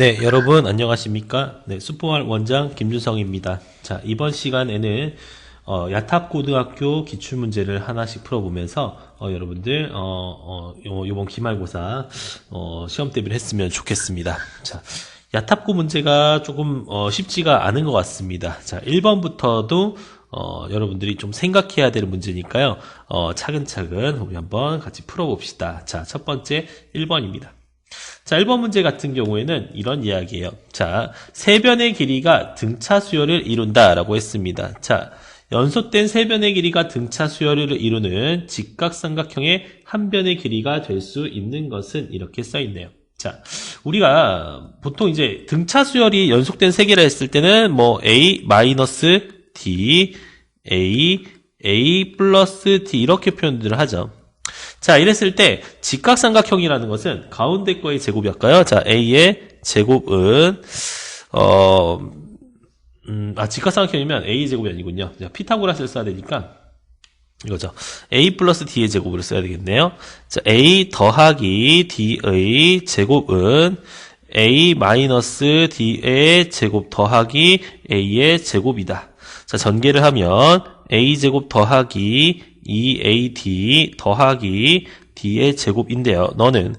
네, 여러분 안녕하십니까? 네, 수포말 원장 김준성입니다. 자, 이번 시간에는 야탑고등학교 기출문제를 하나씩 풀어보면서 여러분들 요번 기말고사 시험 대비를 했으면 좋겠습니다. 자, 야탑고 문제가 조금 쉽지가 않은 것 같습니다. 자, 1번부터도 여러분들이 좀 생각해야 될 문제니까요. 차근차근 우리 한번 같이 풀어봅시다. 자, 첫 번째 1번입니다. 자, 1번 문제 같은 경우에는 이런 이야기예요. 자, 세 변의 길이가 등차 수열을 이룬다라고 했습니다. 자, 연속된 세 변의 길이가 등차 수열을 이루는 직각삼각형의 한 변의 길이가 될 수 있는 것은 이렇게 써있네요. 자, 우리가 보통 이제 등차 수열이 연속된 세 개라 했을 때는 뭐 a 마이너스 d, a 플러스 d 이렇게 표현들을 하죠. 자, 이랬을 때 직각삼각형이라는 것은 가운데 거의 제곱이 할까요? 자, a의 제곱은 직각삼각형이면 a 제곱이 아니군요. 자, 피타고라스를 써야 되니까 이거죠. a 플러스 d의 제곱으로 써야 되겠네요. 자, a 더하기 d의 제곱은 a 마이너스 d의 제곱 더하기 a의 제곱이다. 자, 전개를 하면 a 제곱 더하기 2ad 더하기 d의 제곱인데요. 너는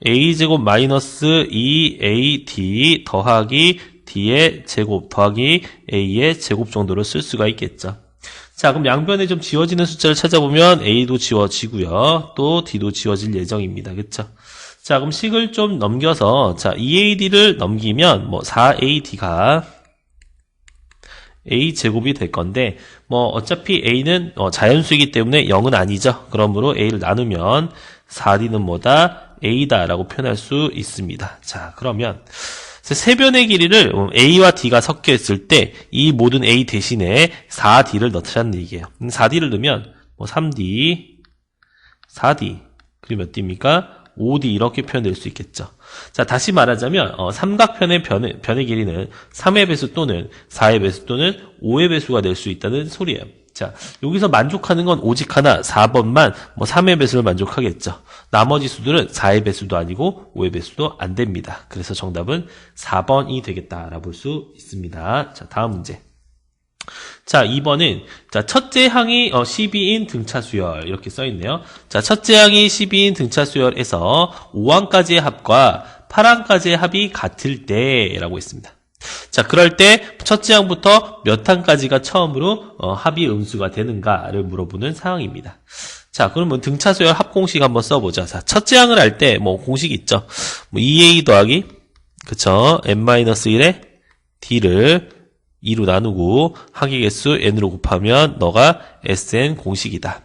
a제곱 마이너스 2ad 더하기 d의 제곱 더하기 a의 제곱 정도로 쓸 수가 있겠죠. 자, 그럼 양변에 좀 지워지는 숫자를 찾아보면 a도 지워지고요. 또 d도 지워질 예정입니다. 그쵸? 자, 그럼 식을 좀 넘겨서 자, 2ad를 넘기면 뭐 4ad가 a제곱이 될 건데 뭐 어차피 a는 자연수이기 때문에 0은 아니죠. 그러므로 a를 나누면 4d는 뭐다? a다 라고 표현할 수 있습니다. 자, 그러면 세 변의 길이를 a와 d가 섞여 있을 때 이 모든 a 대신에 4d를 넣자는 얘기예요. 4d를 넣으면 뭐 3d, 4d 그리고 몇 d입니까? 5d 이렇게 표현될 수 있겠죠. 자, 다시 말하자면 삼각편의 변의 길이는 3의 배수 또는 4의 배수 또는 5의 배수가 될 수 있다는 소리예요. 자, 여기서 만족하는 건 오직 하나 4번만 뭐 3의 배수를 만족하겠죠. 나머지 수들은 4의 배수도 아니고 5의 배수도 안 됩니다. 그래서 정답은 4번이 되겠다라고 볼 수 있습니다. 자, 다음 문제. 자, 2번은 자, 첫째 항이 12인 등차 수열 이렇게 써 있네요. 자, 첫째 항이 12인 등차 수열에서 5항까지의 합과 8항까지의 합이 같을 때라고 했습니다. 자, 그럴 때 첫째 항부터 몇 항까지가 처음으로 합이 음수가 되는가를 물어보는 상황입니다. 자, 그러면 등차 수열 합 공식 한번 써보자. 자, 첫째 항을 할 때 뭐 공식 있죠. 뭐 2a 더하기 그쵸? n-1의 d를 2로 나누고 항의 개수 n으로 곱하면 너가 sn 공식이다.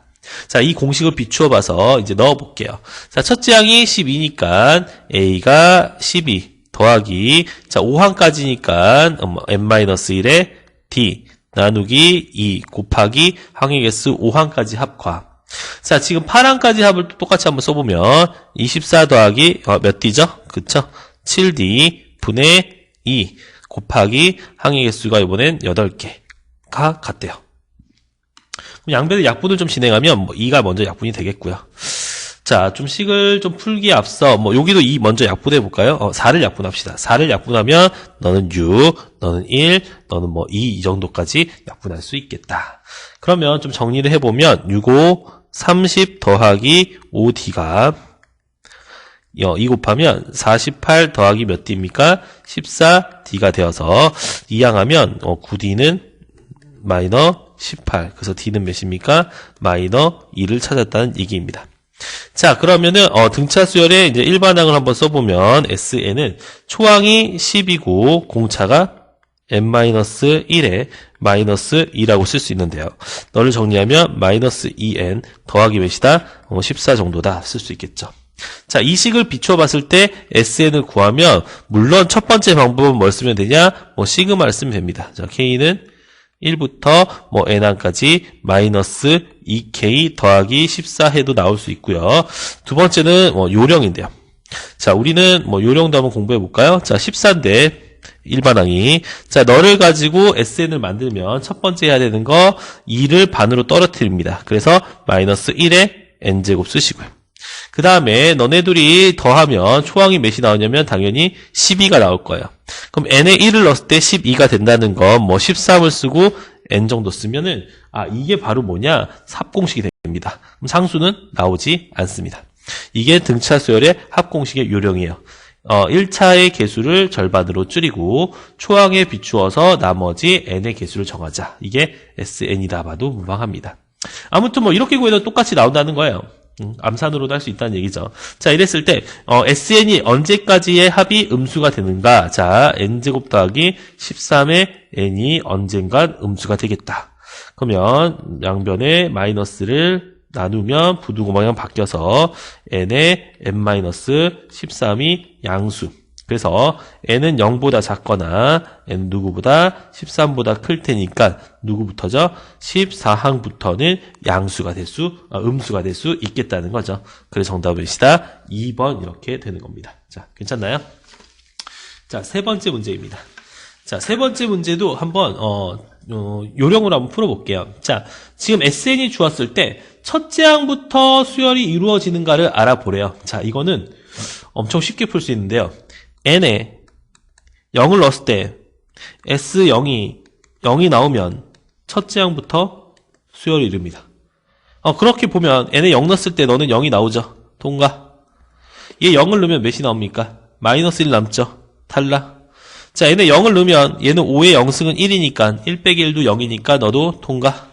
자, 이 공식을 비추어 봐서 이제 넣어 볼게요. 자, 첫째 항이 12니까 a가 12 더하기 자, 5항까지니까 n-1의 d 나누기 2 곱하기 항의 개수 5항까지 합과. 자, 지금 8항까지 합을 똑같이 한번 써보면 24 더하기 몇 d죠? 그쵸? 7d 분의 2 곱하기 항의 개수가 이번엔 8개가 같대요. 양변의 약분을 좀 진행하면 뭐 2가 먼저 약분이 되겠고요. 자, 좀 식을 좀 풀기에 앞서 뭐 여기도 2 먼저 약분해 볼까요? 4를 약분합시다. 4를 약분하면 너는 6, 너는 1, 너는 뭐 2 이 정도까지 약분할 수 있겠다. 그러면 좀 정리를 해보면 6, 5, 30 더하기 5d가 2 곱하면 48 더하기 몇 d입니까? 14d가 되어서 이항하면 9d는 마이너 18 그래서 d는 몇입니까? 마이너 2를 찾았다는 얘기입니다. 자, 그러면은 등차 수열의 이제 일반항을 한번 써보면 SN은 초항이 10이고 공차가 n-1에 마이너스 2라고 쓸 수 있는데요. 너를 정리하면 마이너스 2n 더하기 몇이다? 14 정도다 쓸 수 있겠죠. 자, 이 식을 비추어 봤을 때 SN을 구하면 물론 첫 번째 방법은 뭘 쓰면 되냐? 뭐 시그마를 쓰면 됩니다. 자, K는 1부터 뭐 n항까지 마이너스 2K 더하기 14 해도 나올 수 있고요. 두 번째는 뭐 요령인데요. 자, 우리는 뭐 요령도 한번 공부해 볼까요? 자, 14인데 일반항이 자, 너를 가지고 SN을 만들면 첫 번째 해야 되는 거 2를 반으로 떨어뜨립니다. 그래서 마이너스 1에 n제곱 쓰시고요. 그 다음에 너네들이 더하면 초항이 몇이 나오냐면 당연히 12가 나올 거예요. 그럼 n에 1을 넣었을 때 12가 된다는 건 뭐 13을 쓰고 n 정도 쓰면은 이게 바로 뭐냐? 합공식이 됩니다. 그럼 상수는 나오지 않습니다. 이게 등차 수열의 합공식의 요령이에요. 1차의 개수를 절반으로 줄이고 초항에 비추어서 나머지 n의 개수를 정하자. 이게 SN이다 봐도 무방합니다. 아무튼 뭐 이렇게 구해도 똑같이 나온다는 거예요. 암산으로도 할 수 있다는 얘기죠. 자, 이랬을 때 SN이 언제까지의 합이 음수가 되는가? 자, n제곱 더하기 13의 n이 언젠간 음수가 되겠다. 그러면 양변에 마이너스를 나누면 부두고방향 바뀌어서 n의 n-13이 양수. 그래서 n은 0보다 작거나 n은 누구보다 13보다 클 테니까 누구부터죠? 14항부터는 양수가 음수가 될 수 있겠다는 거죠. 그래서 정답은 시다 2번 이렇게 되는 겁니다. 자, 괜찮나요? 자, 세 번째 문제입니다. 자, 세 번째 문제도 한번 요령으로 한번 풀어볼게요. 자, 지금 SN이 주었을 때 첫째 항부터 수열이 이루어지는가를 알아보래요. 자, 이거는 엄청 쉽게 풀 수 있는데요. n에 0을 넣었을 때 S0이 0이 나오면 첫째 항부터 수열을 이룹니다. 그렇게 보면 n에 0 넣었을 때 너는 0이 나오죠. 통과. 얘 0을 넣으면 몇이 나옵니까? 마이너스 1 남죠. 탈락. 자, n에 0을 넣으면 얘는 5의 0승은 1이니까 1 빼기 1도 0이니까 너도 통과.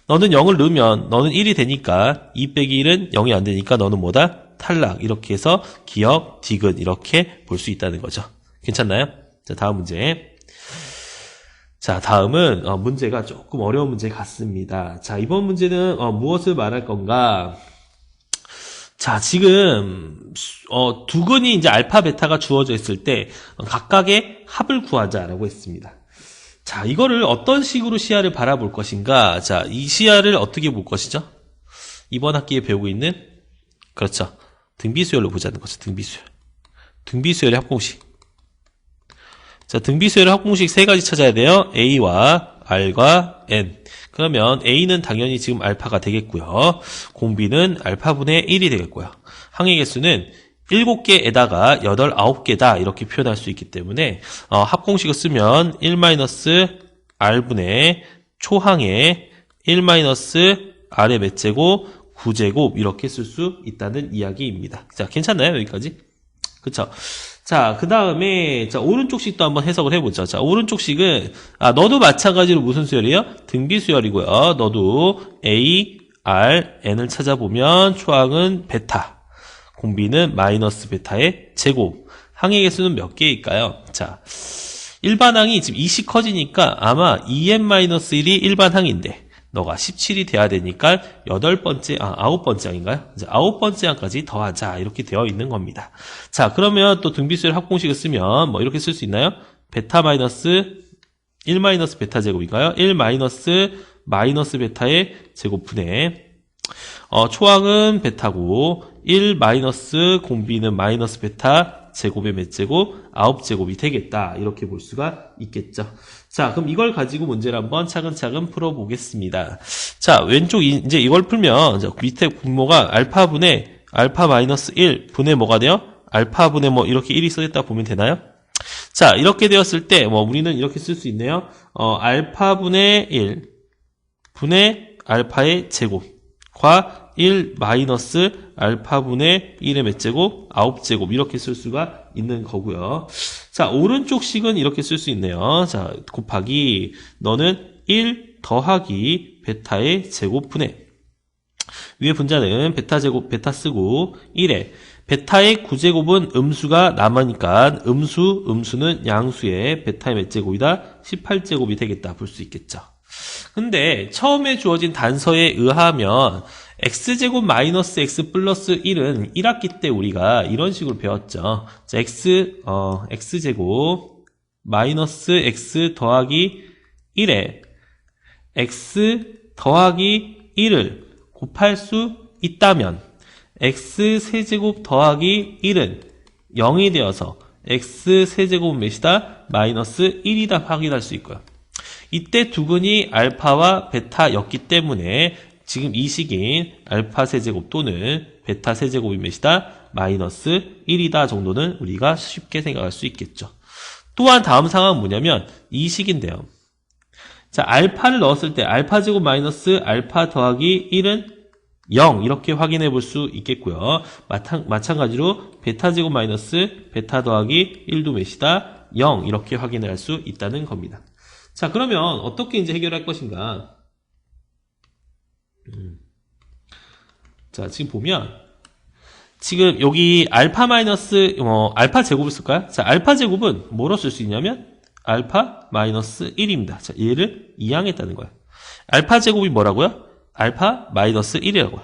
너는 0을 넣으면 너는 1이 되니까 2 빼기 1은 0이 안 되니까 너는 뭐다? 탈락. 이렇게 해서 기억, 디귿 이렇게 볼 수 있다는 거죠. 괜찮나요? 자, 다음 문제. 자, 다음은 문제가 조금 어려운 문제 같습니다. 자, 이번 문제는 무엇을 말할 건가? 자, 지금 두근이 이제 알파, 베타가 주어져 있을 때 각각의 합을 구하자라고 했습니다. 자, 이거를 어떤 식으로 시야를 바라볼 것인가? 자, 이 시야를 어떻게 볼 것이죠? 이번 학기에 배우고 있는 그렇죠. 등비수열로 보자는 거죠. 등비수열. 등비수열의 합공식. 자, 등비수열의 합공식 세 가지 찾아야 돼요. A와 R과 N. 그러면 A는 당연히 지금 알파가 되겠고요. 공비는 알파분의 1이 되겠고요. 항의 개수는 7개에다가 9개다 이렇게 표현할 수 있기 때문에 합공식을 쓰면 1-R분의 초항의 1-R의 몇 제곱 9제곱 이렇게 쓸 수 있다는 이야기입니다. 자, 괜찮나요? 여기까지? 그쵸? 자, 그 다음에 자, 오른쪽 식도 한번 해석을 해보죠. 자, 오른쪽 식은 너도 마찬가지로 무슨 수열이에요? 등비수열이고요. 너도 A, R, N을 찾아보면 초항은 베타, 공비는 마이너스 베타의 제곱. 항의 개수는 몇 개일까요? 자, 일반항이 지금 2씩 커지니까 아마 2n-1이 일반항인데 너가 17이 돼야 되니까 9번째 항인가요? 이제 9번째 항까지 더하자 이렇게 되어 있는 겁니다. 자, 그러면 또 등비수열 합공식을 쓰면 뭐 이렇게 쓸 수 있나요? 베타 마이너스 1 마이너스 베타 제곱인가요? 1 마이너스 베타의 제곱분의 초항은 베타고 1 마이너스 공비는 마이너스 베타 제곱의 몇 제곱? 9제곱이 되겠다. 이렇게 볼 수가 있겠죠. 자, 그럼 이걸 가지고 문제를 한번 차근차근 풀어보겠습니다. 자, 왼쪽 이제 이걸 풀면 밑에 분모가 알파분의 알파 마이너스 1 분의 뭐가 돼요? 알파분의 뭐 이렇게 1이 써있다 보면 되나요? 자, 이렇게 되었을 때 뭐 우리는 이렇게 쓸 수 있네요. 알파분의 1 분의 알파의 제곱과 1 마이너스 알파분의 1의 몇 제곱? 9제곱 이렇게 쓸 수가 있는 거고요. 자, 오른쪽 식은 이렇게 쓸 수 있네요. 자, 곱하기 너는 1 더하기 베타의 제곱분의 위에 분자는 베타 제곱 베타 쓰고 1에 베타의 9제곱은 음수가 남으니까 음수는 양수의 베타의 몇 제곱이다? 18제곱이 되겠다 볼 수 있겠죠. 근데 처음에 주어진 단서에 의하면 x제곱 마이너스 x 플러스 1은 1학기 때 우리가 이런 식으로 배웠죠. 자, x제곱 마이너스 x 더하기 1에 x 더하기 1을 곱할 수 있다면 x 세제곱 더하기 1은 0이 되어서 x 세제곱은 몇이다? 마이너스 1이다 확인할 수 있고요. 이때 두근이 알파와 베타였기 때문에 지금 이 식인 알파 세제곱 또는 베타 세제곱이 몇이다? 마이너스 1이다 정도는 우리가 쉽게 생각할 수 있겠죠. 또한 다음 상황은 뭐냐면 이 식인데요. 자, 알파를 넣었을 때 알파 제곱 마이너스 알파 더하기 1은 0 이렇게 확인해 볼 수 있겠고요. 마찬가지로 베타 제곱 마이너스 베타 더하기 1도 몇이다? 0 이렇게 확인할 수 있다는 겁니다. 자, 그러면 어떻게 이제 해결할 것인가? 자, 지금 보면 지금 여기 알파 마이너스 알파 제곱을 쓸까요? 자, 알파 제곱은 뭐로 쓸 수 있냐면 알파 마이너스 1입니다. 자, 얘를 이항했다는 거예요. 알파 제곱이 뭐라고요? 알파 마이너스 1이라고요.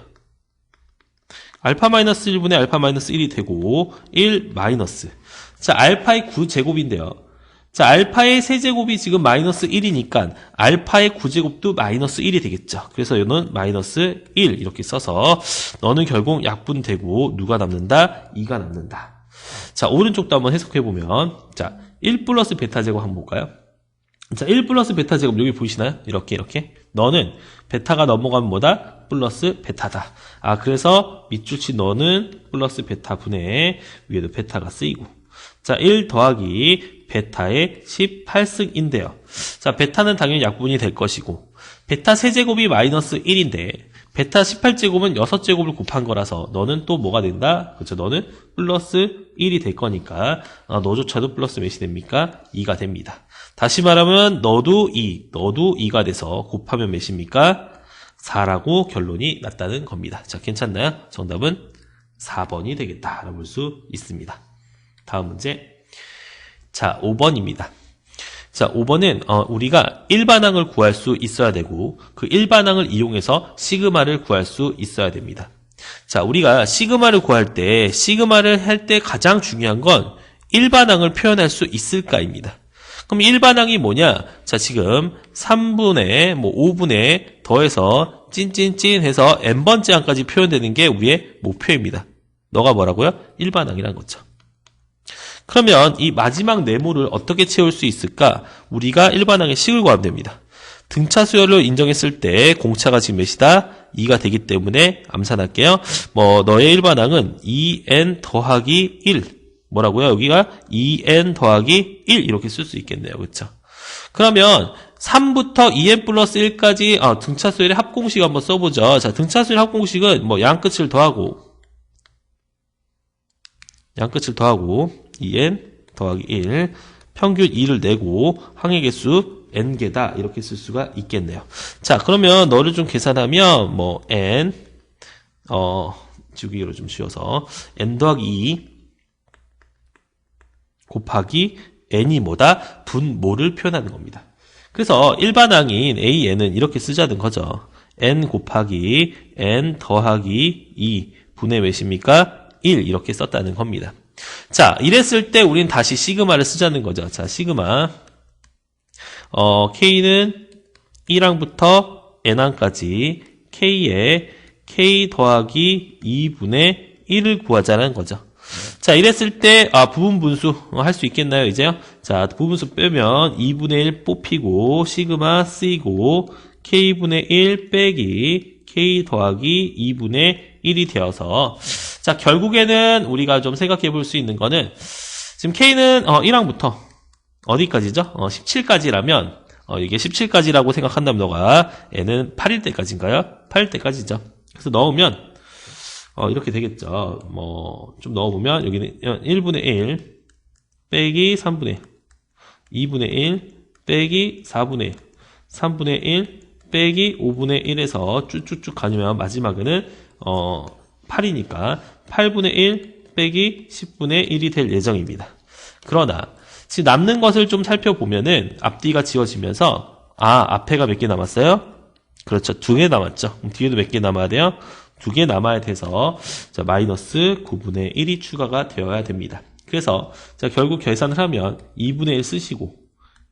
알파 마이너스 1분의 알파 마이너스 1이 되고 1 마이너스. 자, 알파의 9제곱인데요. 자, 알파의 세제곱이 지금 마이너스 1이니까 알파의 9제곱도 마이너스 1이 되겠죠. 그래서 이거는 마이너스 1 이렇게 써서 너는 결국 약분되고 누가 남는다? 2가 남는다. 자, 오른쪽도 한번 해석해보면 자, 1 플러스 베타 제곱 한번 볼까요? 자, 1 플러스 베타 제곱 여기 보이시나요? 이렇게 너는 베타가 넘어가면 뭐다? 플러스 베타다. 아, 그래서 밑줄치 너는 플러스 베타 분의 위에도 베타가 쓰이고 자, 1 더하기 베타의 18승인데요. 자, 베타는 당연히 약분이 될 것이고 베타 세제곱이 마이너스 1인데 베타 18제곱은 6제곱을 곱한 거라서 너는 또 뭐가 된다? 그렇죠. 너는 플러스 1이 될 거니까 너조차도 플러스 몇이 됩니까? 2가 됩니다. 다시 말하면 너도 2가 돼서 곱하면 몇입니까? 4라고 결론이 났다는 겁니다. 자, 괜찮나요? 정답은 4번이 되겠다라고 볼 수 있습니다. 다음 문제. 자, 5번입니다. 자, 5번은 우리가 일반항을 구할 수 있어야 되고 그 일반항을 이용해서 시그마를 구할 수 있어야 됩니다. 자, 우리가 시그마를 구할 때 시그마를 할 때 가장 중요한 건 일반항을 표현할 수 있을까입니다. 그럼 일반항이 뭐냐? 자, 지금 3분의 5분의 더해서 찐찐찐 해서 n번째 항까지 표현되는 게 우리의 목표입니다. 너가 뭐라고요? 일반항이란 거죠. 그러면 이 마지막 네모를 어떻게 채울 수 있을까? 우리가 일반항의 식을 구하면 됩니다. 등차 수열을 인정했을 때 공차가 지금 몇이다? 2가 되기 때문에 암산할게요. 너의 일반항은 2n 더하기 1. 뭐라고요? 여기가 2n 더하기 1 이렇게 쓸 수 있겠네요. 그렇죠? 그러면 3부터 2n 플러스 1까지 등차 수열의 합공식 한번 써보죠. 자, 등차 수열 합공식은 양끝을 더하고 2n 더하기 1 평균 2를 내고 항의 개수 n개다 이렇게 쓸 수가 있겠네요. 자, 그러면 너를 좀 계산하면 n 주기로 좀 지워서 n 더하기 2 곱하기 n이 뭐다? 분모를 표현하는 겁니다. 그래서 일반항인 an은 이렇게 쓰자는 거죠. n 곱하기 n 더하기 2 분의 몇입니까? 1 이렇게 썼다는 겁니다. 자, 이랬을 때 우린 다시 시그마를 쓰자는 거죠. 자, 시그마 K는 1항부터 n항까지 K에 K 더하기 2분의 1을 구하자는 거죠. 자, 이랬을 때 부분 분수 할 수 있겠나요? 이제요? 자, 부분수 빼면 2분의 1 뽑히고 시그마 쓰이고 K분의 1 빼기 K 더하기 2분의 1이 되어서 자, 결국에는 우리가 좀 생각해 볼 수 있는 거는 지금 K는 1항부터 어디까지죠? 17까지라면 이게 17까지라고 생각한다면 너가 N은 8일 때까지인가요? 8일 때까지죠. 그래서 넣으면 이렇게 되겠죠. 좀 넣어보면 여기는 1분의 1 빼기 3분의 1 2분의 1 빼기 4분의 1 3분의 1 빼기 5분의 1에서 쭉쭉쭉 가면 마지막에는 8이니까 8분의 1 빼기 10분의 1이 될 예정입니다. 그러나 지금 남는 것을 좀 살펴보면은 앞뒤가 지워지면서 앞에가 몇 개 남았어요? 그렇죠. 2개 남았죠. 뒤에도 몇 개 남아야 돼요? 2개 남아야 돼서 자, 마이너스 9분의 1이 추가가 되어야 됩니다. 그래서 자, 결국 계산을 하면 2분의 1 쓰시고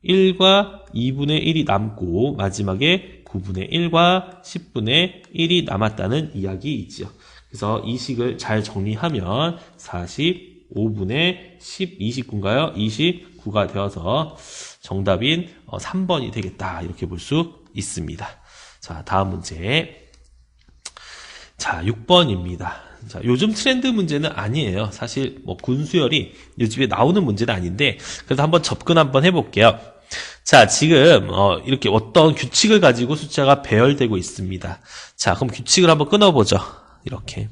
1과 2분의 1이 남고 마지막에 9분의 1과 10분의 1이 남았다는 이야기이지요. 그래서 이 식을 잘 정리하면 45분의 10, 29인가요? 29가 되어서 정답인 3번이 되겠다. 이렇게 볼 수 있습니다. 자, 다음 문제. 자, 6번입니다. 자, 요즘 트렌드 문제는 아니에요. 사실 뭐 군수열이 요즘에 나오는 문제는 아닌데 그래도 한번 접근 한번 해볼게요. 자, 지금 이렇게 어떤 규칙을 가지고 숫자가 배열되고 있습니다. 자, 그럼 규칙을 한번 끊어보죠. 이렇게.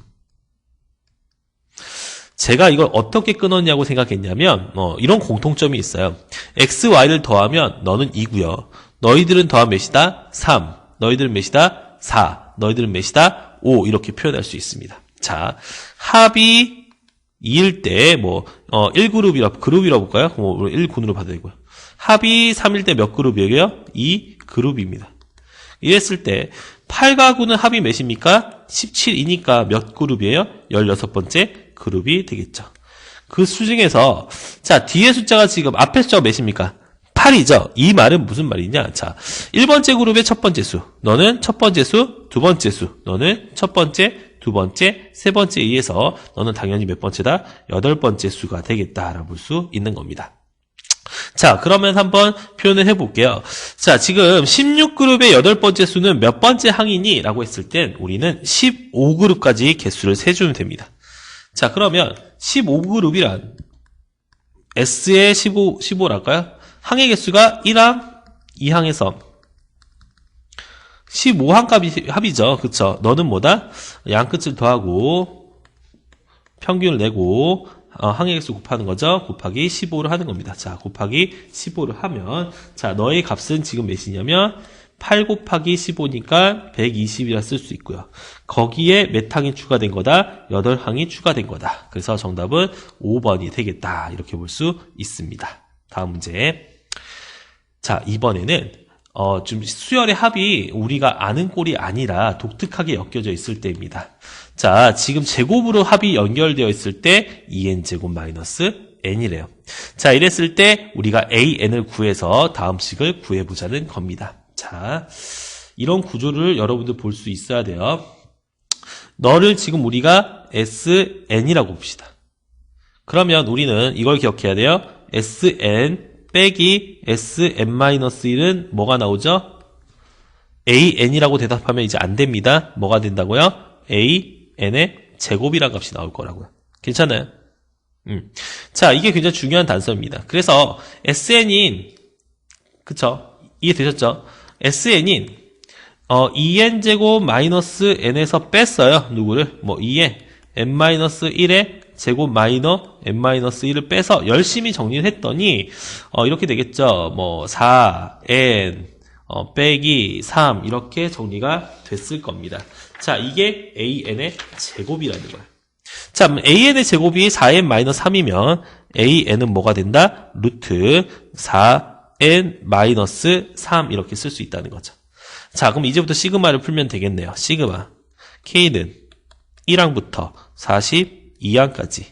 제가 이걸 어떻게 끊었냐고 생각했냐면 이런 공통점이 있어요. x, y를 더하면 너는 2고요. 너희들은 더하면 몇이다? 3. 너희들은 몇이다? 4. 너희들은 몇이다? 5. 이렇게 표현할 수 있습니다. 자, 합이 2일 때 1그룹이라고 볼까요? 1군으로 봐도 되고요. 합이 3일 때 몇 그룹이에요? 2그룹입니다. 이랬을 때 8가구는 합이 몇입니까? 17이니까 몇 그룹이에요? 16번째 그룹이 되겠죠. 그 수 중에서 자, 뒤에 숫자가 지금 앞에 숫자가 몇입니까? 8이죠. 이 말은 무슨 말이냐? 자, 1번째 그룹의 첫 번째 수. 너는 첫 번째 수, 두 번째 수. 너는 첫 번째, 두 번째, 세 번째에 의해서 너는 당연히 몇 번째다? 8번째 수가 되겠다라고 볼 수 있는 겁니다. 자, 그러면 한번 표현을 해볼게요. 자, 지금 16그룹의 8번째 수는 몇 번째 항이니? 라고 했을 땐 우리는 15그룹까지 개수를 세주면 됩니다. 자, 그러면 15그룹이란 S의 15랄까요? 항의 개수가 1항, 2항에서 15항 합이죠. 그쵸? 너는 뭐다? 양끝을 더하고 평균을 내고 항의 개수 곱하는 거죠. 곱하기 15를 하는 겁니다. 자, 곱하기 15를 하면 자, 너의 값은 지금 몇이냐면 8 곱하기 15니까 120이라 쓸 수 있고요. 거기에 몇 항이 추가된 거다? 8항이 추가된 거다. 그래서 정답은 5번이 되겠다. 이렇게 볼 수 있습니다. 다음 문제. 자, 이번에는 좀 수열의 합이 우리가 아는 꼴이 아니라 독특하게 엮여져 있을 때입니다. 자, 지금 제곱으로 합이 연결되어 있을 때 2n제곱 마이너스 n이래요. 자, 이랬을 때 우리가 an을 구해서 다음 식을 구해보자는 겁니다. 자, 이런 구조를 여러분들 볼 수 있어야 돼요. 너를 지금 우리가 sn이라고 봅시다. 그러면 우리는 이걸 기억해야 돼요. sn 빼기 sn-1은 뭐가 나오죠? an이라고 대답하면 이제 안 됩니다. 뭐가 된다고요? an의 제곱이라는 값이 나올 거라고요. 괜찮아요? 자, 이게 굉장히 중요한 단서입니다. 그래서 sn인 그쵸? 이해되셨죠? sn인 2n제곱 마이너스 n에서 뺐어요. 누구를? 2n n-1의 제곱 마이너 n-1을 빼서 열심히 정리를 했더니 이렇게 되겠죠. 4n 빼기 3 이렇게 정리가 됐을 겁니다. 자, 이게 an의 제곱이라는 거예요. 자, an의 제곱이 4n-3이면 an은 뭐가 된다? 루트 4n-3 이렇게 쓸 수 있다는 거죠. 자, 그럼 이제부터 시그마를 풀면 되겠네요. 시그마 k는 1항부터 42항까지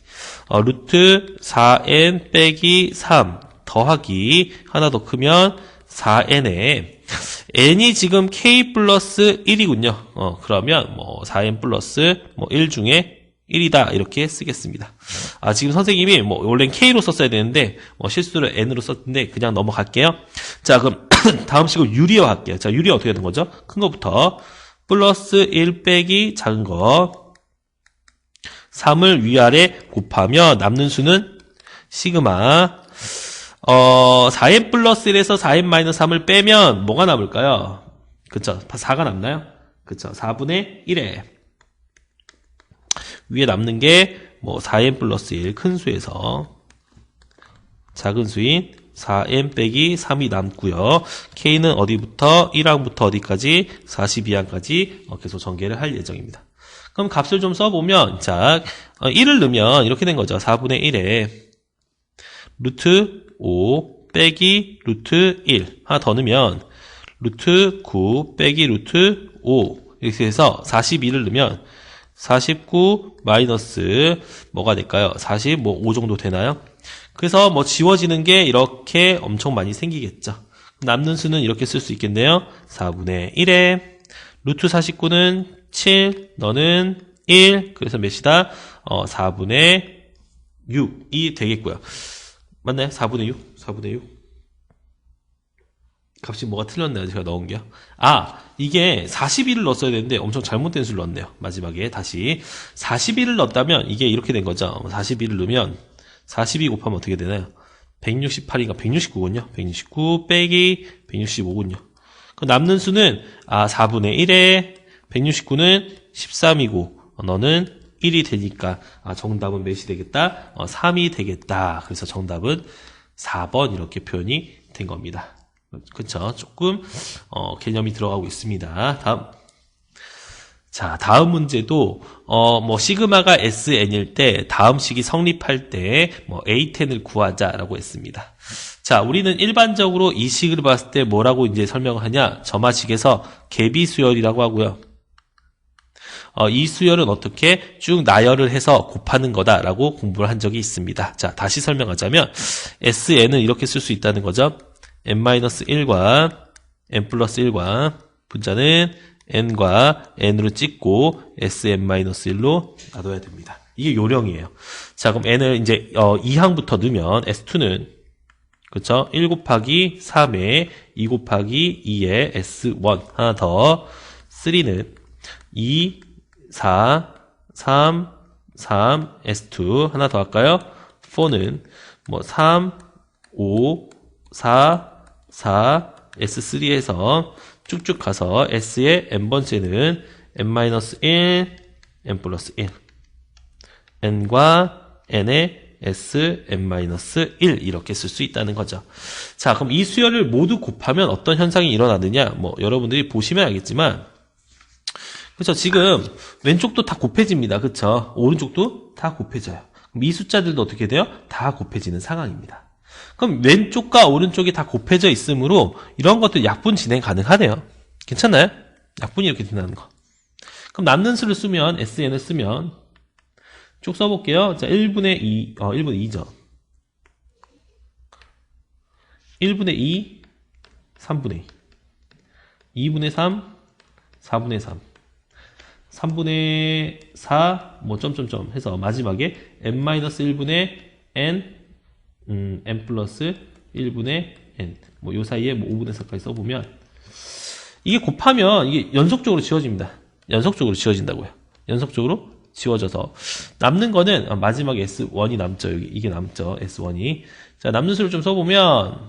루트 4n 빼기 3 더하기 하나 더 크면 4n에 n이 지금 k 플러스 1이군요. 그러면 4n 플러스 1 중에 1이다 이렇게 쓰겠습니다. 지금 선생님이 원래는 k로 썼어야 되는데 실수를 n으로 썼는데 그냥 넘어갈게요. 자, 그럼 다음 식으로 유리화 할게요. 자, 유리화 어떻게 되는 거죠? 큰 거부터 플러스 1 빼기 작은 거 3을 위아래 곱하면 남는 수는 시그마 4n 플러스 1에서 4n 마이너스 3을 빼면 뭐가 남을까요? 그쵸? 4가 남나요? 그쵸? 4분의 1에 위에 남는 게 4n 플러스 1 큰 수에서 작은 수인 4n 빼기 3이 남고요. k는 어디부터 1항부터 어디까지 42항까지 계속 전개를 할 예정입니다. 그럼 값을 좀 써보면 자 1을 넣으면 이렇게 된 거죠. 4분의 1에 루트 5 빼기 루트 1 하나 더 넣으면 루트 9 빼기 루트 5 이렇게 해서 42를 넣으면 49 마이너스 뭐가 될까요? 45 정도 되나요? 그래서 지워지는 게 이렇게 엄청 많이 생기겠죠. 남는 수는 이렇게 쓸 수 있겠네요. 4분의 1에 루트 49는 7, 너는 1, 그래서 몇이다? 4분의 6이 되겠고요. 맞나요? 4분의 6? 4분의 6? 값이 뭐가 틀렸나요? 제가 넣은 게요. 아, 이게 41을 넣었어야 되는데 엄청 잘못된 수를 넣었네요. 마지막에 다시 41을 넣었다면 이게 이렇게 된 거죠. 41을 넣으면 42 곱하면 어떻게 되나요? 168인가 169군요. 169 빼기 165군요. 그 남는 수는 4분의 1에 169는 13이고 너는 1이 되니까 정답은 몇이 되겠다? 3이 되겠다. 그래서 정답은 4번 이렇게 표현이 된 겁니다. 그쵸? 조금 개념이 들어가고 있습니다. 다음 문제도 뭐 시그마가 SN일 때 다음 식이 성립할 때 뭐 A10을 구하자라고 했습니다. 자, 우리는 일반적으로 이 식을 봤을 때 뭐라고 이제 설명을 하냐? 점화식에서 개비수열이라고 하고요. 이 수열은 어떻게 쭉 나열을 해서 곱하는 거다라고 공부를 한 적이 있습니다. 자, 다시 설명하자면 SN은 이렇게 쓸 수 있다는 거죠. n-1과 n 플러스 1과 분자는 n과 n으로 찍고 sn-1로 놔둬야 됩니다. 이게 요령이에요. 자, 그럼 n을 이제 2항부터 넣으면 s2는 그쵸? 1 곱하기 3에 2 곱하기 2에 s1 하나 더 3는 2 4 3 3 s2 하나 더 할까요? 4는 뭐 3 5 4 4 S3에서 쭉쭉 가서 S의 n번째는 n-1, n 플러스 1 n과 n의 S, n-1 이렇게 쓸 수 있다는 거죠. 자, 그럼 이 수열을 모두 곱하면 어떤 현상이 일어나느냐? 뭐 여러분들이 보시면 알겠지만 그렇죠. 지금 왼쪽도 다 곱해집니다. 그렇죠. 오른쪽도 다 곱해져요. 그럼 이 숫자들도 어떻게 돼요? 다 곱해지는 상황입니다. 그럼 왼쪽과 오른쪽이 다 곱해져 있으므로 이런 것들 약분 진행 가능하네요. 괜찮나요? 약분이 이렇게 된다는 거. 그럼 남는 수를 쓰면 SN을 쓰면 쭉 써볼게요. 자, 1분의 2, 1분의 2죠. 1분의 2, 3분의 2, 2분의 3, 4분의 3, 3분의 4, 뭐 점점점 해서 마지막에 n-1분의 n n 플러스 1분의 n 뭐 요 사이에 뭐 5분의 4까지 써보면 이게 곱하면 이게 연속적으로 지워집니다. 연속적으로 지워진다고요. 연속적으로 지워져서 남는 거는 마지막에 S1이 남죠. 여기 이게 남죠. S1이. 자, 남는 수를 좀 써보면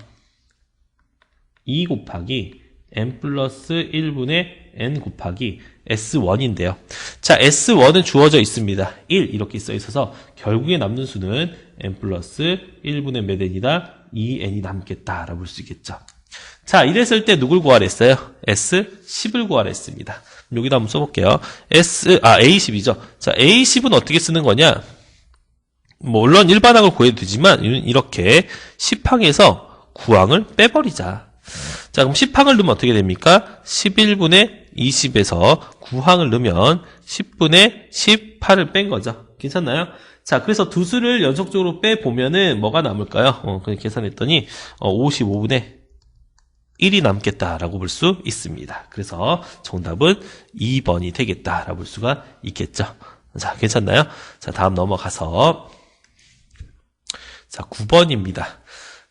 2 곱하기 n 플러스 1분의 n 곱하기 S1인데요. 자, S1은 주어져 있습니다. 1 이렇게 써 있어서 결국에 남는 수는 n 플러스 1분의 몇 n이다? 2n이 남겠다라고 볼 수 있겠죠. 자, 이랬을 때 누굴 구하랬어요? S10을 구하랬습니다. 여기다 한번 써볼게요. A10이죠. 자, A10은 어떻게 쓰는 거냐? 뭐 물론 일반항을 구해도 되지만 이렇게 10항에서 9항을 빼버리자. 자, 그럼 10항을 넣으면 어떻게 됩니까? 11분의 20에서 9항을 넣으면 10분의 18을 뺀 거죠. 괜찮나요? 자, 그래서 두 수를 연속적으로 빼보면은 뭐가 남을까요? 그냥 계산했더니 55분의 1이 남겠다라고 볼 수 있습니다. 그래서 정답은 2번이 되겠다라고 볼 수가 있겠죠. 자, 괜찮나요? 자, 다음 넘어가서 자, 9번입니다.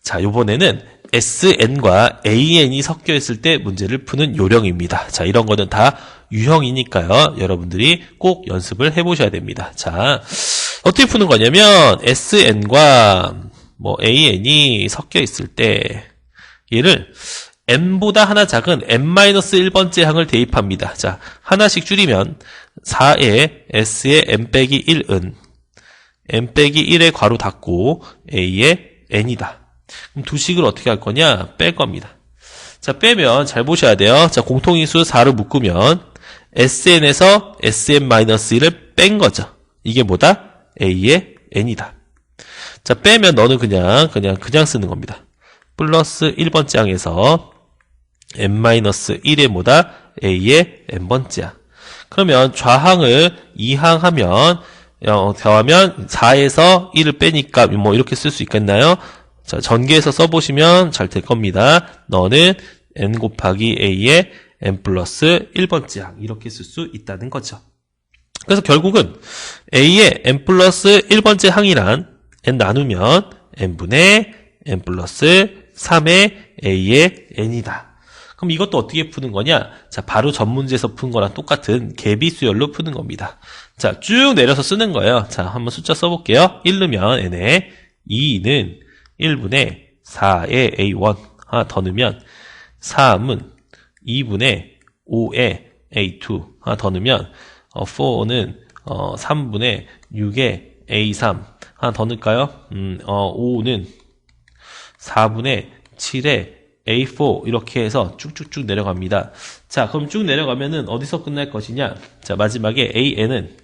자, 요번에는 SN과 AN이 섞여 있을 때 문제를 푸는 요령입니다. 자, 이런 거는 다 유형이니까요. 여러분들이 꼭 연습을 해보셔야 됩니다. 자, 어떻게 푸는 거냐면 SN과 뭐 AN이 섞여 있을 때 얘를 n보다 하나 작은 n-1번째 항을 대입합니다. 자, 하나씩 줄이면 4에 s의 n 빼기 1은 n 빼기 1의 괄호 닫고 a의 n이다. 그럼 두 식을 어떻게 할 거냐? 뺄 겁니다. 자, 빼면 잘 보셔야 돼요. 자, 공통인수 4로 묶으면 sn에서 sn-1을 뺀 거죠. 이게 뭐다? a의 n이다. 자, 빼면 너는 그냥 쓰는 겁니다. 플러스 1번째 항에서 n-1의 뭐다? a의 n번째야. 그러면 좌항을 2항 하면 더하면 4에서 1을 빼니까 뭐 이렇게 쓸 수 있겠나요? 자, 전개해서 써보시면 잘 될 겁니다. 너는 n 곱하기 a의 n 플러스 1번째 항 이렇게 쓸 수 있다는 거죠. 그래서 결국은 a의 n 플러스 1번째 항이란 n 나누면 n분의 n 플러스 3의 a의 n이다. 그럼 이것도 어떻게 푸는 거냐? 자, 바로 전문지에서 푼 거랑 똑같은 개비수열로 푸는 겁니다. 자, 쭉 내려서 쓰는 거예요. 자, 한번 숫자 써볼게요. 1 넣으면 n에 2는 1분의 4의 a1 하나 더 넣으면 3은 2분의 5의 a2 하나 더 넣으면 4는 3분의 6의 a3 하나 더 넣을까요? 5는 4분의 7의 A4 이렇게 해서 쭉쭉쭉 내려갑니다. 자, 그럼 쭉 내려가면은 어디서 끝날 것이냐? 자, 마지막에 AN은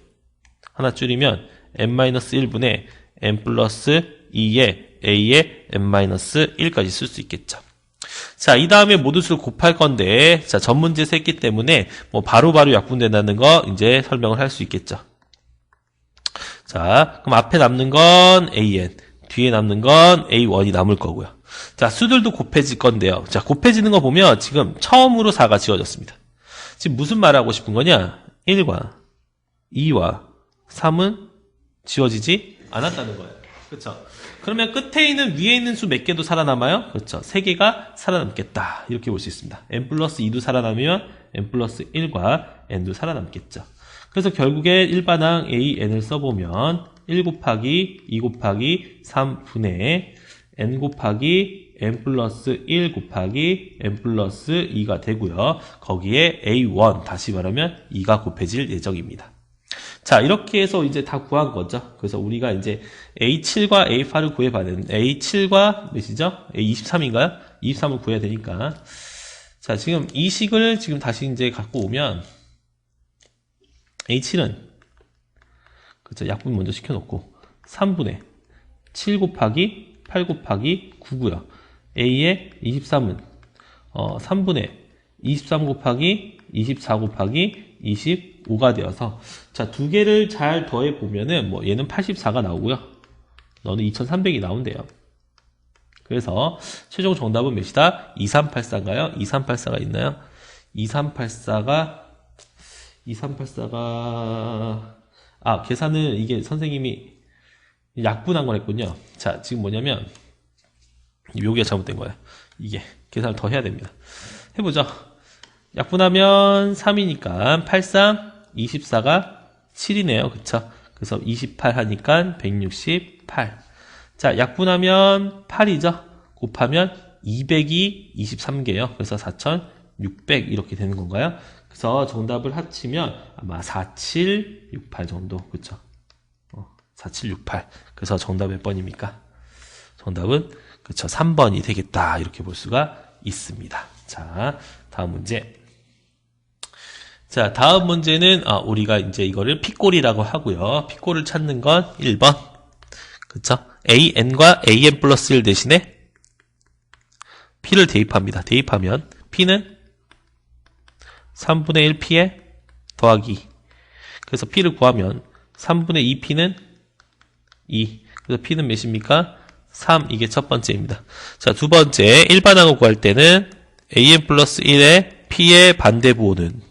하나 줄이면 n-1분의 n 플러스 2의 A의 n-1까지 쓸 수 있겠죠. 자, 이 다음에 모두 수를 곱할 건데, 자, 전문지에서 했기 때문에 뭐 바로바로 약분된다는 거 이제 설명을 할 수 있겠죠. 자, 그럼 앞에 남는 건 AN, 뒤에 남는 건 A1이 남을 거고요. 자, 수들도 곱해질 건데요. 자, 곱해지는 거 보면 지금 처음으로 4가 지워졌습니다. 지금 무슨 말 하고 싶은 거냐? 1과 2와 3은 지워지지 않았다는 거예요. 그렇죠? 그러면 끝에 있는 위에 있는 수 몇 개도 살아남아요? 그렇죠. 3개가 살아남겠다. 이렇게 볼 수 있습니다. n 플러스 2도 살아남으면 n 플러스 1과 n도 살아남겠죠. 그래서 결국에 일반항 AN을 써보면 1 곱하기 2 곱하기 3분의 n 곱하기 n 플러스 1 곱하기 n 플러스 2가 되고요. 거기에 A1 다시 말하면 2가 곱해질 예정입니다. 자, 이렇게 해서 이제 다 구한 거죠. 그래서 우리가 이제 A7과 A8을 구해봐야 되는데 A7과 몇이죠? A23인가요? 23을 구해야 되니까. 자, 지금 이 식을 지금 다시 이제 갖고 오면 A7은 그렇죠. 약분 먼저 시켜놓고 3분의 7 곱하기 8 곱하기 9고요. A의 23은 3분의 23 곱하기 24 곱하기 25가 되어서 자, 두 개를 잘 더해 보면은 뭐 얘는 84가 나오고요. 너는 2300이 나온대요. 그래서 최종 정답은 몇이다? 2384인가요? 2384가 있나요? 2384가 계산은 이게 선생님이 약분한 걸 했군요. 자, 지금 뭐냐면 여기가 잘못된 거예요. 이게 계산을 더 해야 됩니다. 해보죠. 약분하면 3이니까 83, 24가 7이네요. 그쵸? 그래서 28 하니까 168. 자, 약분하면 8이죠? 곱하면 200이 23개요. 그래서 4600 이렇게 되는 건가요? 그래서 정답을 합치면 아마 4768 정도. 그쵸? 4768. 그래서 정답 몇 번입니까? 정답은 그쵸, 3번이 되겠다. 이렇게 볼 수가 있습니다. 자, 다음 문제. 자, 다음 문제는 우리가 이제 이거를 P꼴이라고 하고요. P꼴을 찾는 건 1번. 그쵸? AN과 AN 플러스 1 대신에 P를 대입합니다. 대입하면 P는 3분의 1 P에 더하기. 그래서 P를 구하면 3분의 2 P는 2. 그래서 P는 몇입니까? 3. 이게 첫 번째입니다. 자, 두 번째. 일반항을 구할 때는 AN 플러스 1의 P의 반대부호는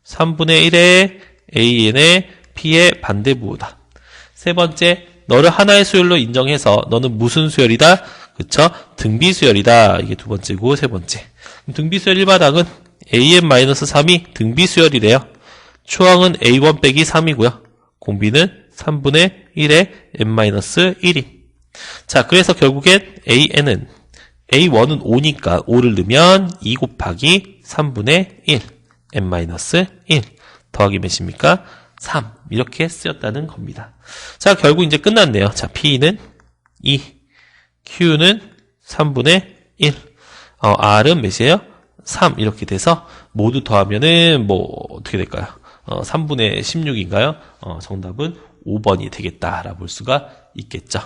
3분의 1의 AN의 P의 반대부호다. 세 번째. 너를 하나의 수열로 인정해서 너는 무슨 수열이다? 그쵸? 등비수열이다. 이게 두 번째고 세 번째. 등비수열 일반항은 AN-3이 등비수열이래요. 초항은 A1 빼기 3이고요. 공비는 3분의 1의 n-1이. 자, 그래서 결국엔 AN은 A1은 5니까 5를 넣으면 2 곱하기 3분의 1 n-1 더하기 몇입니까? 3 이렇게 쓰였다는 겁니다. 자, 결국 이제 끝났네요. 자, P는 2, Q는 3분의 1, R은 몇이에요? 3 이렇게 돼서 모두 더하면은 뭐 어떻게 될까요? 3분의 16인가요? 정답은 5번이 되겠다라고 볼 수가 있겠죠.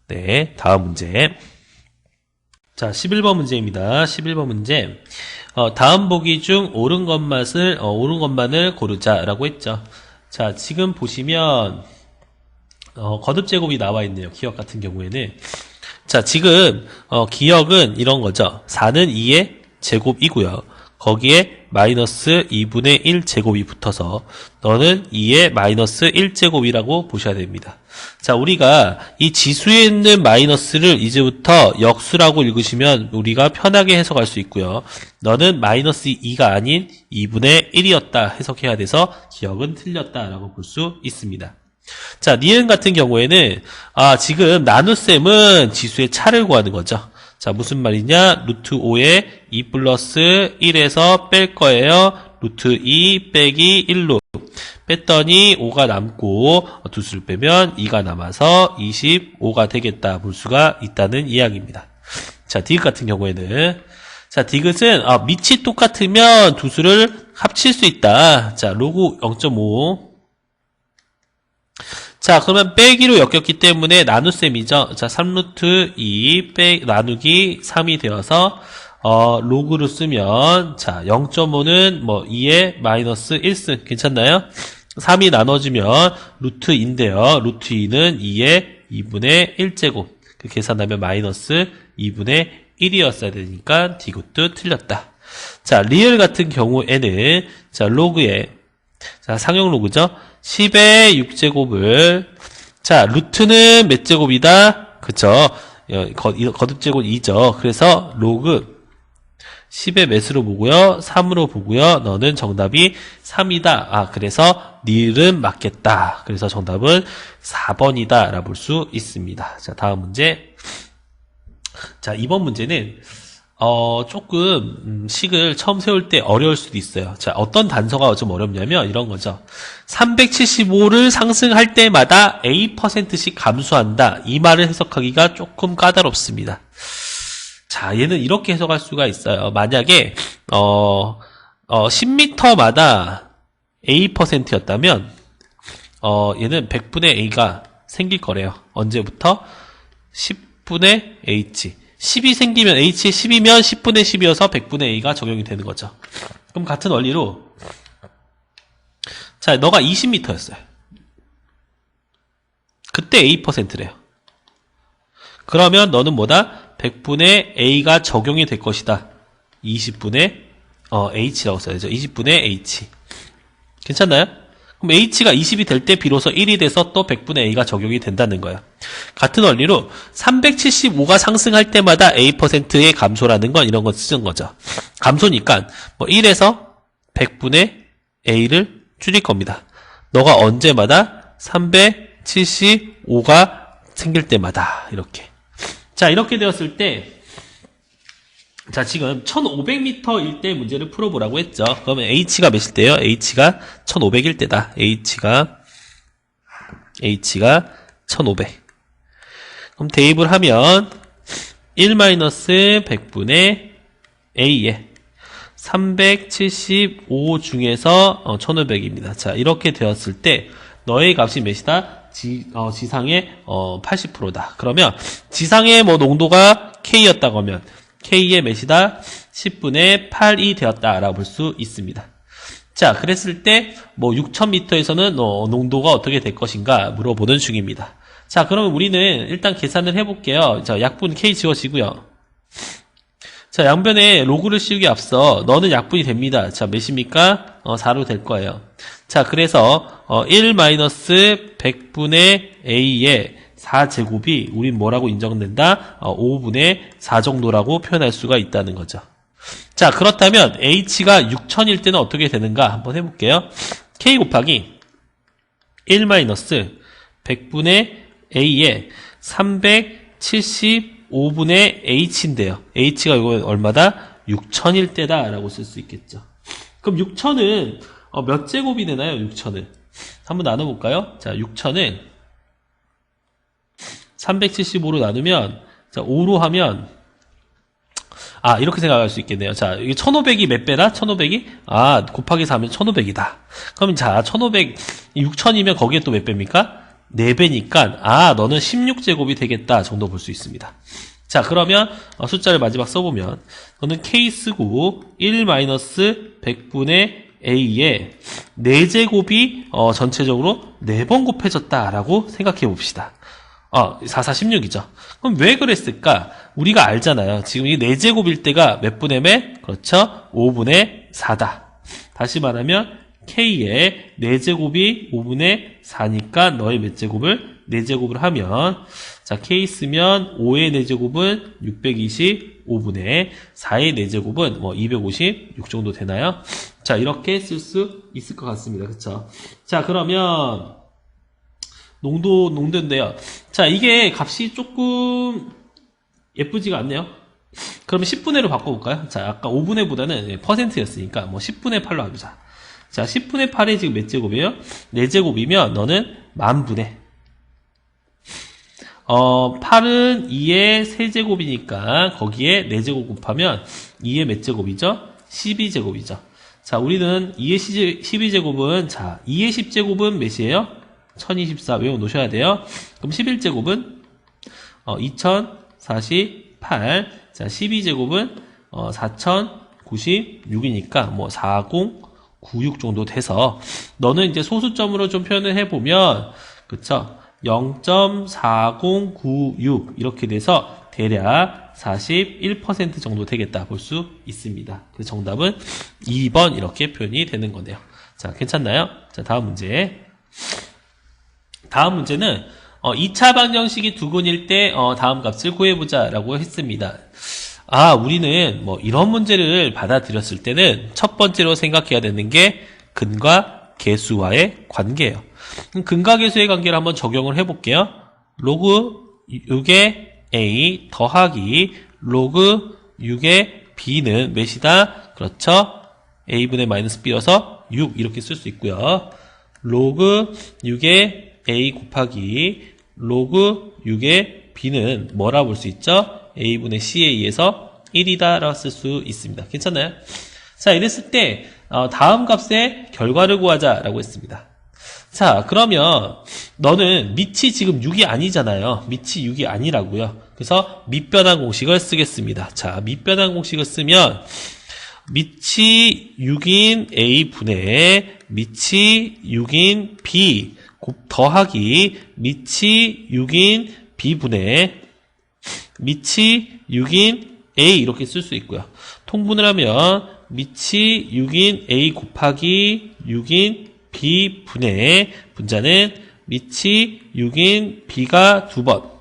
네, 다음 문제. 자, 11번 문제입니다. 11번 문제. 다음 보기 중 옳은 것만을 고르자라고 했죠. 자, 지금 보시면 거듭 제곱이 나와 있네요. 기억 같은 경우에는. 자, 지금 기억은 이런 거죠. 4는 2의 제곱이고요. 거기에 마이너스 2분의 1 제곱이 붙어서 너는 2의 마이너스 1 제곱이라고 보셔야 됩니다. 자, 우리가 이 지수에 있는 마이너스를 이제부터 역수라고 읽으시면 우리가 편하게 해석할 수 있고요. 너는 마이너스 2가 아닌 2분의 1이었다 해석해야 돼서 기억은 틀렸다라고 볼 수 있습니다. 자, 니은 같은 경우에는 지금 나눗셈은 지수의 차를 구하는 거죠. 자, 무슨 말이냐? 루트 5에 2 플러스 1에서 뺄 거예요. 루트 2 빼기 1로 뺐더니 5가 남고 두 수를 빼면 2가 남아서 25가 되겠다 볼 수가 있다는 이야기입니다. 자, 디귿 같은 경우에는 자, 디귿은 밑이 똑같으면 두 수를 합칠 수 있다. 자, 로그 0.5. 자, 그러면 빼기로 엮였기 때문에 나눗셈이죠. 자, 3루트 2 나누기 3이 되어서 로그로 쓰면 자, 0.5는 뭐 2의 마이너스 1승 괜찮나요? 3이 나눠지면 루트 2인데요. 루트 2는 2의 2분의 1제곱. 그 계산하면 마이너스 2분의 1이었어야 되니까 디귿도 틀렸다. 자, 리을 같은 경우에는 자, 로그에 자, 상용 로그죠. 10의 6제곱을 자, 루트는 몇 제곱이다? 그쵸? 거듭제곱 2죠. 그래서 로그 10의 몇으로 보고요. 3으로 보고요. 너는 정답이 3이다. 그래서 니을은 맞겠다. 그래서 정답은 4번이다 라고 볼 수 있습니다. 자, 다음 문제. 자, 이번 문제는 조금 식을 처음 세울 때 어려울 수도 있어요. 자, 어떤 단서가 좀 어렵냐면 이런 거죠. 375를 상승할 때마다 A%씩 감소한다. 이 말을 해석하기가 조금 까다롭습니다. 자, 얘는 이렇게 해석할 수가 있어요. 만약에 10m마다 A%였다면 얘는 100분의 A가 생길 거래요. 언제부터? 10분의 H. 10이 생기면 H에 10이면 10분의 10이어서 100분의 A가 적용이 되는 거죠. 그럼 같은 원리로 자, 너가 20m였어요. 그때 A%래요. 그러면 너는 뭐다? 100분의 A가 적용이 될 것이다. 20분의 H라고 써야죠. 20분의 H. 괜찮나요? 그럼 H가 20이 될 때 비로소 1이 돼서 또 100분의 A가 적용이 된다는 거예요. 같은 원리로 375가 상승할 때마다 A%의 감소라는 건 이런 거 쓰는 거죠. 감소니까 뭐 1에서 100분의 A를 줄일 겁니다. 너가 언제마다 375가 생길 때마다 이렇게. 자, 이렇게 되었을 때 자, 지금 1500m일 때 문제를 풀어보라고 했죠. 그러면 H가 몇일 때요? H가 1500일 때다. H가 1500. 그럼 대입을 하면 1-100분의 A에 375 중에서 1500입니다. 자, 이렇게 되었을 때 너의 값이 몇이다? 지상의 80%다. 그러면 지상의 뭐 농도가 K였다고 하면 K의 몇이다? 10분의 8이 되었다라고 볼 수 있습니다. 자, 그랬을 때 뭐 6000m에서는 농도가 어떻게 될 것인가 물어보는 중입니다. 자, 그러면 우리는 일단 계산을 해볼게요. 자, 약분 K 지워지고요. 자, 양변에 로그를 씌우기 앞서 너는 약분이 됩니다. 자, 몇입니까? 4로 될 거예요. 자, 그래서 1-100분의 A의 4제곱이 우린 뭐라고 인정된다? 5분의 4 정도라고 표현할 수가 있다는 거죠. 자, 그렇다면 H가 6000일 때는 어떻게 되는가 한번 해볼게요. K 곱하기 1-100분의 A에 375분의 H인데요. H가 이거 얼마다? 6000일 때다 라고 쓸 수 있겠죠. 그럼 6000은 몇 제곱이 되나요? 6000은 한번 나눠볼까요? 자, 6000은 375로 나누면 자, 5로 하면 이렇게 생각할 수 있겠네요. 자, 이게 1500이 몇 배다? 1500이? 곱하기 4면 1500이다. 그럼 자, 1500, 6000이면 거기에 또 몇 배입니까? 4배니까, 너는 16제곱이 되겠다 정도 볼 수 있습니다. 자, 그러면 숫자를 마지막 써보면 너는 K 쓰고 1-100분의 A에 4제곱이 전체적으로 4번 곱해졌다라고 생각해 봅시다. 4, 4, 16이죠. 그럼 왜 그랬을까? 우리가 알잖아요. 지금 이 4제곱일 때가 몇 분의 몇? 그렇죠? 5분의 4다. 다시 말하면 K의 4제곱이 5분의 4니까 너의 몇 제곱을? 4제곱을 하면 자 K 쓰면 5의 4제곱은 625분의 4의 4제곱은 뭐 256 정도 되나요? 자 이렇게 쓸 수 있을 것 같습니다. 그쵸? 자 그러면 농도인데요. 자 이게 값이 조금 예쁘지가 않네요. 그러면 10분의로 바꿔볼까요? 자 아까 5분의보다는 퍼센트였으니까 뭐 10분의 8로 해보자. 자 10분의 8이 지금 몇 제곱이에요? 4제곱이면 너는 만분의 8은 2의 세제곱이니까 거기에 4제곱 곱하면 2의 몇 제곱이죠? 12제곱이죠. 자, 우리는 2의 12제곱은, 자, 2의 10제곱은 몇이에요? 1024 외워 놓으셔야 돼요. 그럼 11제곱은, 2048. 자, 12제곱은, 4096이니까, 뭐, 4096 정도 돼서, 너는 이제 소수점으로 좀 표현을 해보면, 그쵸? 0.4096 이렇게 돼서 대략 41% 정도 되겠다 볼 수 있습니다. 그래서 정답은 2번 이렇게 표현이 되는 거네요. 자, 괜찮나요? 자, 다음 문제. 다음 문제는 2차 방정식이 두근일 때 다음 값을 구해보자 라고 했습니다. 아, 우리는 뭐 이런 문제를 받아들였을 때는 첫 번째로 생각해야 되는 게 근과 계수와의 관계예요. 근과 계수의 관계를 한번 적용을 해볼게요. 로그 6의 a 더하기 로그 6의 b는 몇이다? 그렇죠? a분의 마이너스 b여서 6 이렇게 쓸 수 있고요. 로그 6의 a 곱하기 로그 6의 b는 뭐라 볼 수 있죠? a분의 c에 의해서 1이다 라고 쓸 수 있습니다. 괜찮나요? 자, 이랬을 때 다음 값의 결과를 구하자 라고 했습니다. 자, 그러면 너는 밑이 지금 6이 아니잖아요. 밑이 6이 아니라고요. 그래서 밑변환 공식을 쓰겠습니다. 자, 밑변환 공식을 쓰면 밑이 6인 a분의 밑이 6인 b 더하기 밑이 6인 b분의 밑이 6인 a 이렇게 쓸 수 있고요. 통분을 하면 밑이 6인 a 곱하기 6인 b분의 분자는 밑이 6인 b가 2번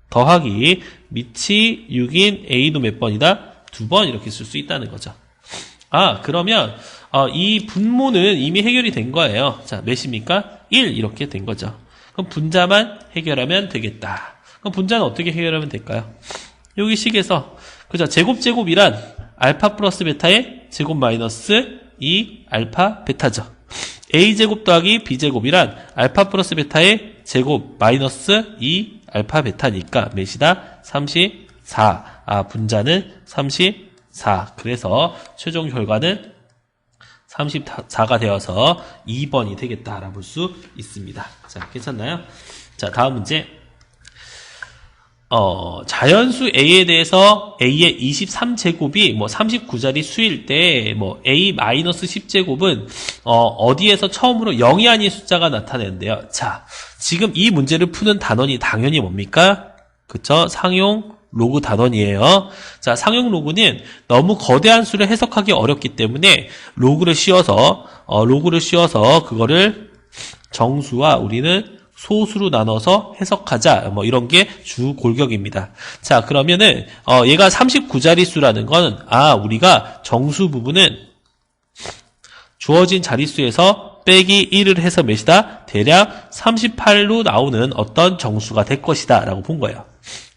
더하기 밑이 6인 a도 몇 번이다? 2번 이렇게 쓸 수 있다는 거죠. 아, 그러면 이 분모는 이미 해결이 된 거예요. 자, 몇입니까? 1 이렇게 된 거죠. 그럼 분자만 해결하면 되겠다. 그럼 분자는 어떻게 해결하면 될까요? 여기 식에서 그죠? 제곱이란 알파 플러스 베타의 제곱 마이너스 2 알파 베타죠. a제곱 더하기 b제곱이란 알파 플러스 베타의 제곱 마이너스 2 알파 베타니까 몇이다? 34. 아, 분자는 34. 그래서 최종 결과는 34가 되어서 2번이 되겠다라고 볼 수 있습니다. 자, 괜찮나요? 자, 다음 문제. 자연수 a에 대해서 a의 23제곱이 뭐 39자리 수일 때 뭐 a-10제곱은 어디에서 처음으로 0이 아닌 숫자가 나타내는데요. 자, 지금 이 문제를 푸는 단원이 당연히 뭡니까? 그쵸? 상용 로그 단원이에요. 자, 상용 로그는 너무 거대한 수를 해석하기 어렵기 때문에 로그를 씌워서 그거를 정수와 우리는 소수로 나눠서 해석하자. 뭐 이런 게 주 골격입니다. 자, 그러면은 얘가 39자릿수라는 거는 우리가 정수 부분은 주어진 자릿수에서 빼기 1을 해서 몇이다? 대략 38로 나오는 어떤 정수가 될 것이다 라고 본 거예요.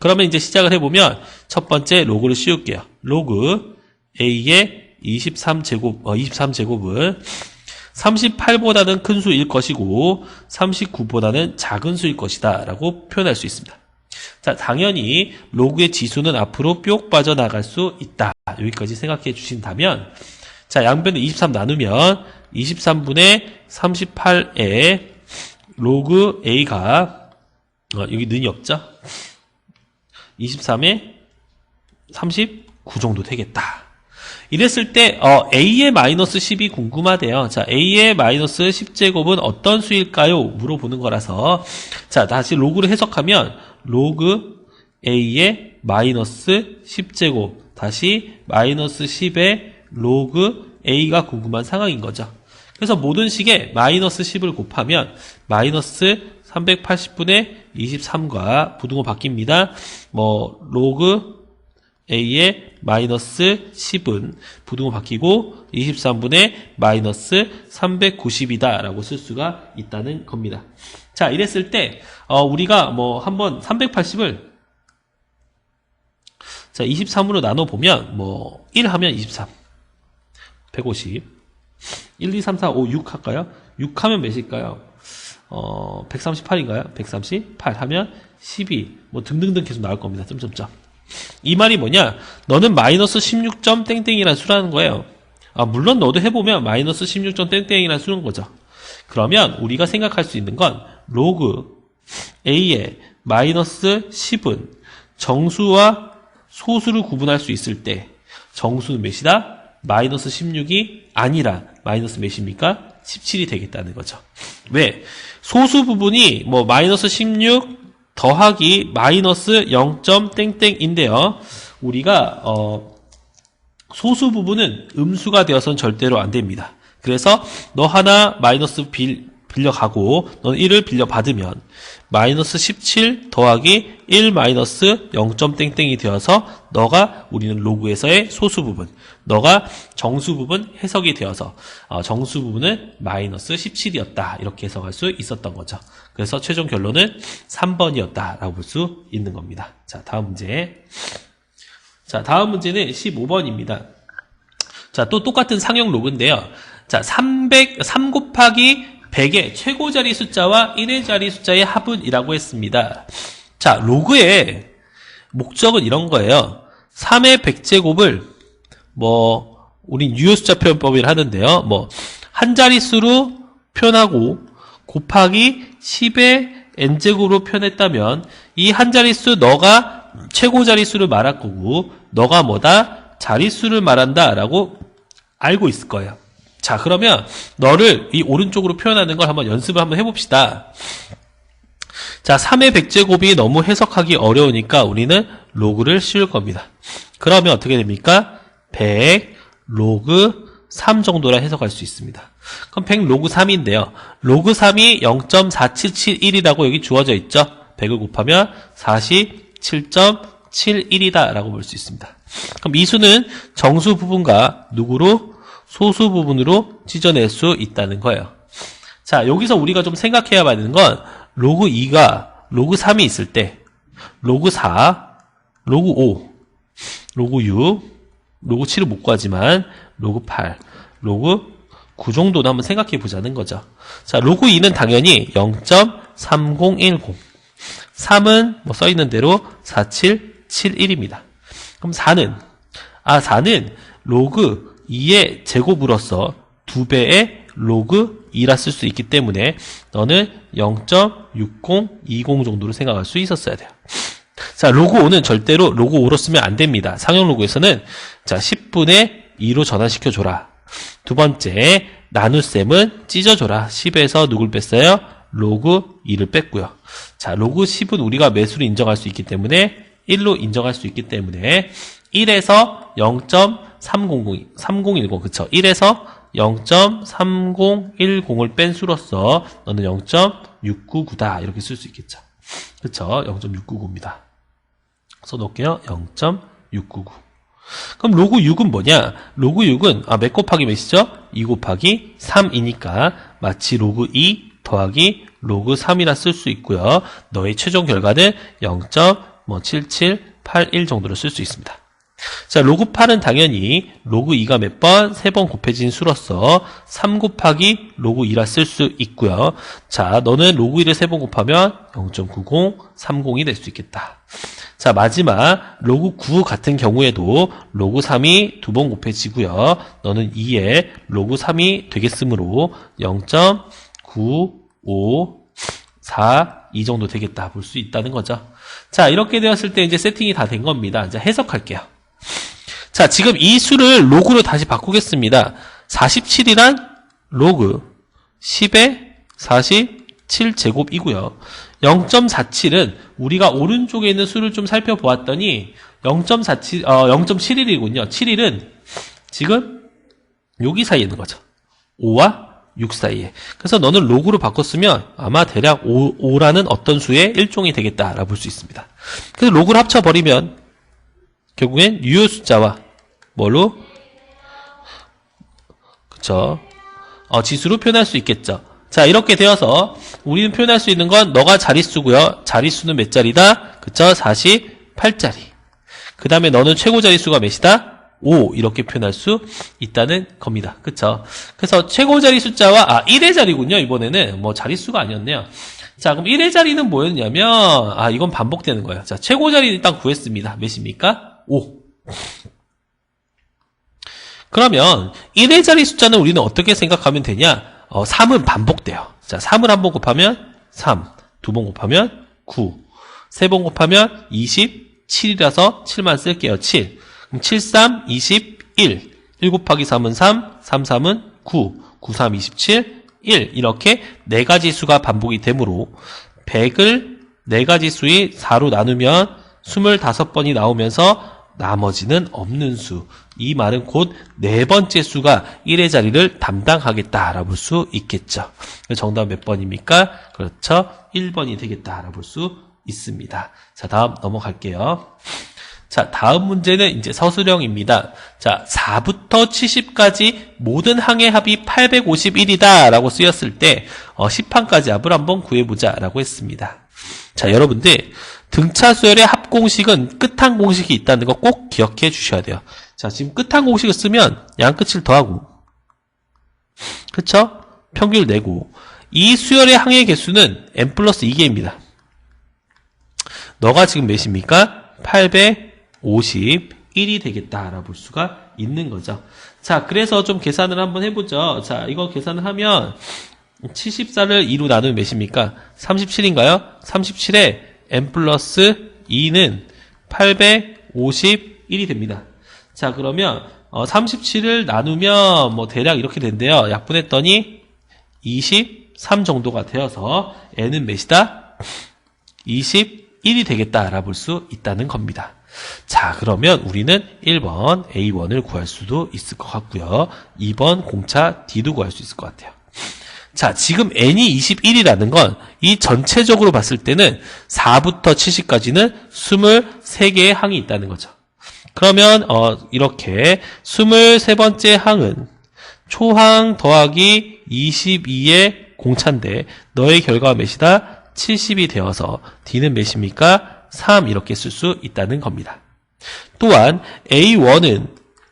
그러면 이제 시작을 해보면 첫 번째 로그를 씌울게요. 로그 a의 23제곱은 38보다는 큰 수일 것이고 39보다는 작은 수일 것이다 라고 표현할 수 있습니다. 자, 당연히 로그의 지수는 앞으로 뿅 빠져나갈 수 있다. 여기까지 생각해 주신다면 자, 양변을 23 나누면 23분의 38에 로그 a가 여기 는이 없죠? 23에 39 정도 되겠다. 이랬을 때 a의 마이너스 10이 궁금하대요. 자, a의 마이너스 10제곱은 어떤 수일까요? 물어보는 거라서 자, 다시 로그를 해석하면 로그 a의 마이너스 10제곱 다시 마이너스 10의 로그 A가 궁금한 상황인 거죠. 그래서 모든 식에 마이너스 10을 곱하면 마이너스 380분의 23과 부등호 바뀝니다. 로그 A의 마이너스 10은 부등호 바뀌고 23분의 마이너스 390이다 라고 쓸 수가 있다는 겁니다. 자, 이랬을 때 우리가 한번 380을 자 23으로 나눠보면 1 하면 23 150 1, 2, 3, 4, 5, 6 할까요? 6 하면 몇일까요? 138인가요? 138 하면 12 등등등 계속 나올 겁니다. 점점점. 이 말이 뭐냐? 너는 마이너스 16점 땡땡이라는 수라는 거예요. 물론 너도 해보면 마이너스 16점 땡땡이라는 수는 거죠. 그러면 우리가 생각할 수 있는 건 로그 A의 마이너스 10은 정수와 소수를 구분할 수 있을 때 정수는 몇이다? 마이너스 16이 아니라 마이너스 몇입니까? 17이 되겠다는 거죠. 왜? 소수 부분이 마이너스 16 더하기 마이너스 0. 땡땡인데요. 우리가 소수 부분은 음수가 되어서는 절대로 안 됩니다. 그래서 너 하나 마이너스 빌려가고 너는 1을 빌려받으면 마이너스 17 더하기 1 마이너스 0. 땡땡이 되어서 너가 우리는 로그에서의 소수 부분, 너가 정수 부분 해석이 되어서 정수 부분은 마이너스 17이었다 이렇게 해석할 수 있었던 거죠. 그래서 최종 결론은 3번이었다 라고 볼 수 있는 겁니다. 자, 다음 문제. 자, 다음 문제는 15번입니다. 자, 또 똑같은 상형 로그인데요. 자, 3 곱하기 100의 최고 자리 숫자와 1의 자리 숫자의 합은이라고 했습니다. 자, 로그의 목적은 이런 거예요. 3의 100제곱을 우린 유효숫자 표현법을 하는데요. 한 자릿수로 표현하고 곱하기 10의 n제곱으로 표현했다면 이 한 자릿수 너가 최고 자릿수를 말할 거고 너가 뭐다? 자릿수를 말한다 라고 알고 있을 거예요. 자, 그러면 너를 이 오른쪽으로 표현하는 걸 한번 연습을 한번 해봅시다. 자, 3의 100제곱이 너무 해석하기 어려우니까 우리는 로그를 씌울 겁니다. 그러면 어떻게 됩니까? 100 로그 3 정도라 해석할 수 있습니다. 그럼 100 로그 3인데요. 로그 3이 0.4771이라고 여기 주어져 있죠. 100을 곱하면 47.71이다 라고 볼 수 있습니다. 그럼 이 수는 정수 부분과 누구로? 소수 부분으로 찢어낼 수 있다는 거예요. 자, 여기서 우리가 좀 생각해야 되는 건 로그 2가 로그 3이 있을 때 로그 4, 로그 5, 로그 6, 로그 7을 못 구하지만 로그 8, 로그 9 정도는 한번 생각해 보자는 거죠. 자, 로그 2는 당연히 0.3010 3은 써있는 대로 4771입니다. 그럼 4는 로그 2의 제곱으로서 2배의 로그 2라 쓸 수 있기 때문에 너는 0.6020 정도로 생각할 수 있었어야 돼요. 자, 로그 5는 절대로 로그 5로 쓰면 안 됩니다. 상형 로그에서는 자, 10분의 2로 전환시켜줘라. 두 번째, 나눗셈은 찢어줘라. 10에서 누굴 뺐어요? 로그 2를 뺐고요. 자, 로그 10은 우리가 매수를 인정할 수 있기 때문에 1로 인정할 수 있기 때문에 1에서 0.3010, 그쵸? 1에서 0.3010을 뺀 수로서 너는 0.699다. 이렇게 쓸 수 있겠죠. 그쵸? 0.699입니다. 써놓을게요. 0.699. 그럼 로그 6은 뭐냐? 로그 6은, 몇 곱하기 몇이죠? 2 곱하기 3이니까 마치 로그 2 더하기 로그 3이라 쓸 수 있고요. 너의 최종 결과는 0.7781 정도로 쓸 수 있습니다. 자, 로그 8은 당연히 로그 2가 몇 번? 3번 곱해진 수로서 3 곱하기 로그 2라 쓸 수 있고요. 자, 너는 로그 1을 3번 곱하면 0.9030이 될 수 있겠다. 자, 마지막 로그 9 같은 경우에도 로그 3이 2번 곱해지고요. 너는 2에 로그 3이 되겠으므로 0.9542 정도 되겠다 볼 수 있다는 거죠. 자, 이렇게 되었을 때 이제 세팅이 다 된 겁니다. 이제 해석할게요. 자, 지금 이 수를 로그로 다시 바꾸겠습니다. 47이란 로그 10의 47제곱이고요. 0.47은 우리가 오른쪽에 있는 수를 좀 살펴보았더니 0.71이군요. 71은 지금 여기 사이에 있는 거죠. 5와 6 사이에. 그래서 너는 로그로 바꿨으면 아마 대략 5라는 어떤 수의 일종이 되겠다라고 볼 수 있습니다. 그래서 로그를 합쳐버리면 결국엔 유효 숫자와 뭘로? 그쵸? 지수로 표현할 수 있겠죠. 자, 이렇게 되어서 우리는 표현할 수 있는 건 너가 자릿수고요. 자릿수는 몇 자리다? 그쵸? 48자리. 그 다음에 너는 최고 자릿수가 몇이다? 5 이렇게 표현할 수 있다는 겁니다. 그쵸? 그래서 최고 자리 숫자와 1의 자리군요. 이번에는 뭐 자릿수가 아니었네요. 자, 그럼 1의 자리는 뭐였냐면 이건 반복되는 거예요. 자, 최고 자리 일단 구했습니다. 몇입니까? 5. 그러면 1의 자리 숫자는 우리는 어떻게 생각하면 되냐? 3은 반복돼요. 자, 3을 한 번 곱하면 3, 두 번 곱하면 9, 세 번 곱하면 27이라서 7만 쓸게요. 7. 그럼 7, 3, 21. 1 곱하기 3은 3, 3, 3은 9, 9, 3, 27, 1. 이렇게 4가지 수가 반복이 되므로 100을 4가지 수의 4로 나누면 25번이 나오면서 나머지는 없는 수. 이 말은 곧 4번째 수가 1의 자리를 담당하겠다라고 볼 수 있겠죠. 정답 몇 번입니까? 그렇죠. 1번이 되겠다라고 볼 수 있습니다. 자, 다음 넘어갈게요. 자, 다음 문제는 이제 서술형입니다. 자, 4부터 70까지 모든 항의 합이 851이다 라고 쓰였을 때 10항까지 합을 한번 구해보자 라고 했습니다. 자, 여러분들 등차 수열의 합 공식은 끝항 공식이 있다는 거 꼭 기억해 주셔야 돼요. 자, 지금 끝항 공식을 쓰면 양끝을 더하고 그쵸? 평균을 내고 이 수열의 항의 개수는 n 플러스 2개입니다. 너가 지금 몇입니까? 851이 되겠다라고 볼 수가 있는 거죠. 자, 그래서 좀 계산을 한번 해보죠. 자, 이거 계산을 하면 74를 2로 나누면 몇입니까? 37인가요? 37에 n 플러스 2는 851이 됩니다. 자, 그러면 37을 나누면 뭐 대략 이렇게 된대요. 약분했더니 23 정도가 되어서 n은 몇이다? 21이 되겠다라고 볼 수 있다는 겁니다. 자, 그러면 우리는 1번 A1을 구할 수도 있을 것 같고요. 2번 공차 D도 구할 수 있을 것 같아요. 자, 지금 n이 21이라는 건 이 전체적으로 봤을 때는 4부터 70까지는 23개의 항이 있다는 거죠. 그러면 이렇게 23번째 항은 초항 더하기 22의 공차인데 너의 결과가 몇이다? 70이 되어서 D는 몇입니까? 3 이렇게 쓸 수 있다는 겁니다. 또한 A1은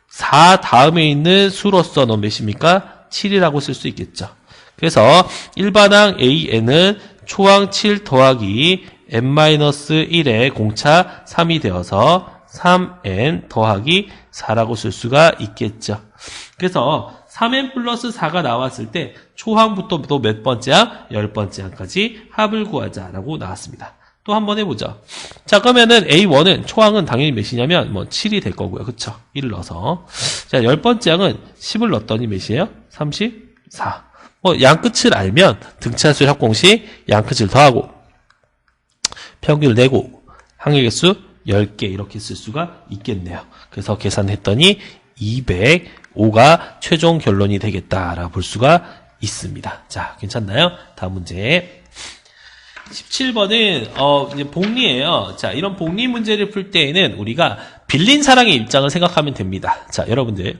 4 다음에 있는 수로서 너 몇입니까? 7이라고 쓸 수 있겠죠. 그래서 일반항 AN은 초항 7 더하기 n-1의 공차 3이 되어서 3n 더하기 4라고 쓸 수가 있겠죠. 그래서 3n 플러스 4가 나왔을 때 초항부터 또 몇 번째 항? 10번째 항까지 합을 구하자라고 나왔습니다. 또 한번 해보죠. 자, 그러면은 A1은 초항은 당연히 몇이냐면 뭐 7이 될 거고요. 그쵸? 1을 넣어서. 자, 10번째 항은 10을 넣었더니 몇이에요? 34. 양끝을 알면 등차수열 합공식 양끝을 더하고 평균을 내고 항의 개수 10개 이렇게 쓸 수가 있겠네요. 그래서 계산했더니 205가 최종 결론이 되겠다라고 볼 수가 있습니다. 자, 괜찮나요? 다음 문제. 17번은 이제 복리예요. 자, 이런 복리 문제를 풀 때에는 우리가 빌린 사랑의 입장을 생각하면 됩니다. 자, 여러분들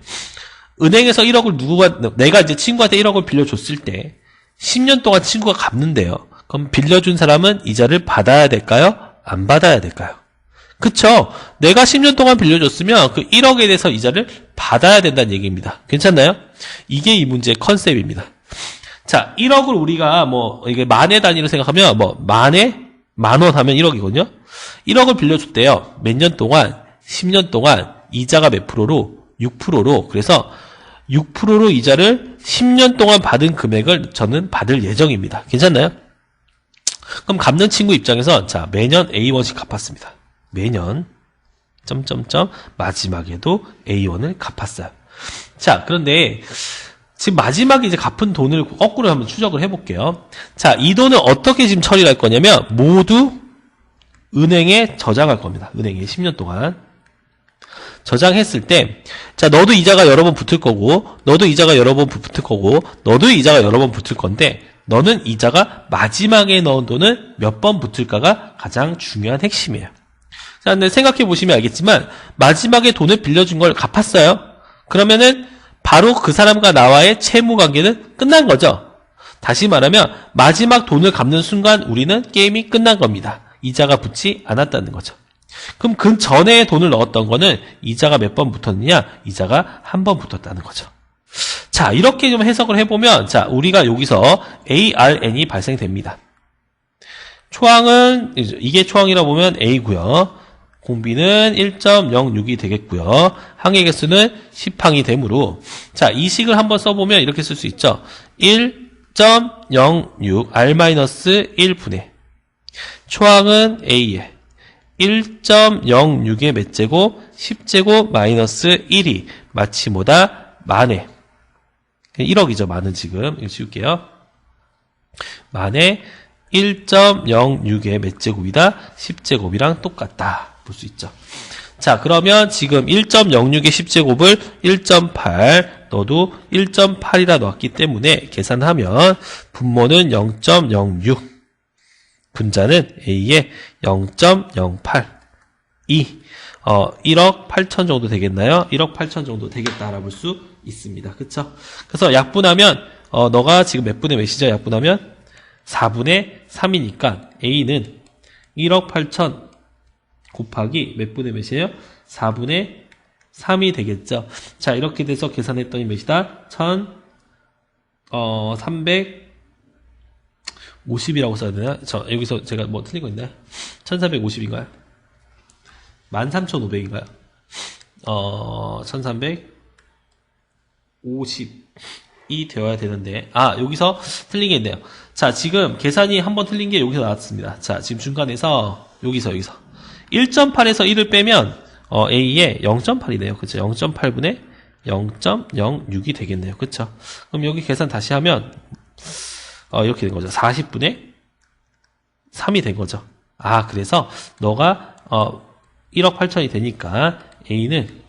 은행에서 1억을 내가 이제 친구한테 1억을 빌려줬을 때 10년 동안 친구가 갚는데요. 그럼 빌려준 사람은 이자를 받아야 될까요? 안 받아야 될까요? 그쵸? 내가 10년 동안 빌려줬으면 그 1억에 대해서 이자를 받아야 된다는 얘기입니다. 괜찮나요? 이게 이 문제의 컨셉입니다. 자, 1억을 우리가 이게 만의 단위로 생각하면 만에 만원 하면 1억이거든요. 1억을 빌려줬대요. 몇 년 동안? 10년 동안 이자가 몇 프로로? 6%로. 그래서 6%로 이자를 10년 동안 받은 금액을 저는 받을 예정입니다. 괜찮나요? 그럼 갚는 친구 입장에서 자, 매년 A1씩 갚았습니다. 매년 마지막에도 A1을 갚았어요. 자, 그런데 지금 마지막에 이제 갚은 돈을 거꾸로 한번 추적을 해볼게요. 자, 이 돈을 어떻게 지금 처리를 할 거냐면 모두 은행에 저장할 겁니다. 은행에 10년 동안. 저장했을 때, 자, 너도 이자가 여러 번 붙을 거고, 너도 이자가 여러 번 붙을 거고, 너도 이자가 여러 번 붙을 건데, 너는 이자가 마지막에 넣은 돈을 몇 번 붙을까가 가장 중요한 핵심이에요. 자, 근데 생각해 보시면 알겠지만, 마지막에 돈을 빌려준 걸 갚았어요. 그러면은, 바로 그 사람과 나와의 채무 관계는 끝난 거죠. 다시 말하면 마지막 돈을 갚는 순간 우리는 게임이 끝난 겁니다. 이자가 붙지 않았다는 거죠. 그럼 그 전에 돈을 넣었던 거는 이자가 몇 번 붙었느냐? 이자가 한 번 붙었다는 거죠. 자, 이렇게 좀 해석을 해보면, 자, 우리가 여기서 ARN이 발생됩니다. 초항은, 이게 초항이라 보면 A고요. 공비는 1.06이 되겠고요. 항의 개수는 10항이 되므로, 자, 이 식을 한번 써보면 이렇게 쓸 수 있죠. 1.06 R-1분의 초항은 A에 1.06의 몇 제곱? 10제곱 마이너스 1이 마치 뭐다? 만에 1억이죠. 만은 지금 이거 지울게요. 만에 1.06의 몇 제곱이다? 10제곱이랑 똑같다. 볼 수 있죠. 자, 그러면 지금 1.06의 10제곱을 1.8, 너도 1.8이라 넣었기 때문에 계산하면 분모는 0.06, 분자는 A에 0.08, 1억 8천 정도 되겠나요? 1억 8천 정도 되겠다 알아볼 수 있습니다. 그쵸? 그래서 약분하면, 너가 지금 몇 분의 몇이죠? 약분하면 4분의 3이니까 A는 1억 8천 곱하기 몇 분의 몇이에요? 4분의 3이 되겠죠. 자, 이렇게 돼서 계산했더니 몇이다? 1350이라고 써야 되나? 여기서 제가 뭐 틀린 거 있나요? 1350인가요? 13500인가요? 1350이 되어야 되는데, 여기서 틀린 게 있네요. 자, 지금 계산이 한번 틀린 게 여기서 나왔습니다. 자, 지금 중간에서 여기서 1.8에서 1을 빼면 A에 0.8이네요. 그쵸? 0.8분의 0.06이 되겠네요. 그쵸? 그럼 여기 계산 다시 하면 이렇게 된 거죠. 40분의 3이 된 거죠. 그래서 너가 1억 8천이 되니까 A는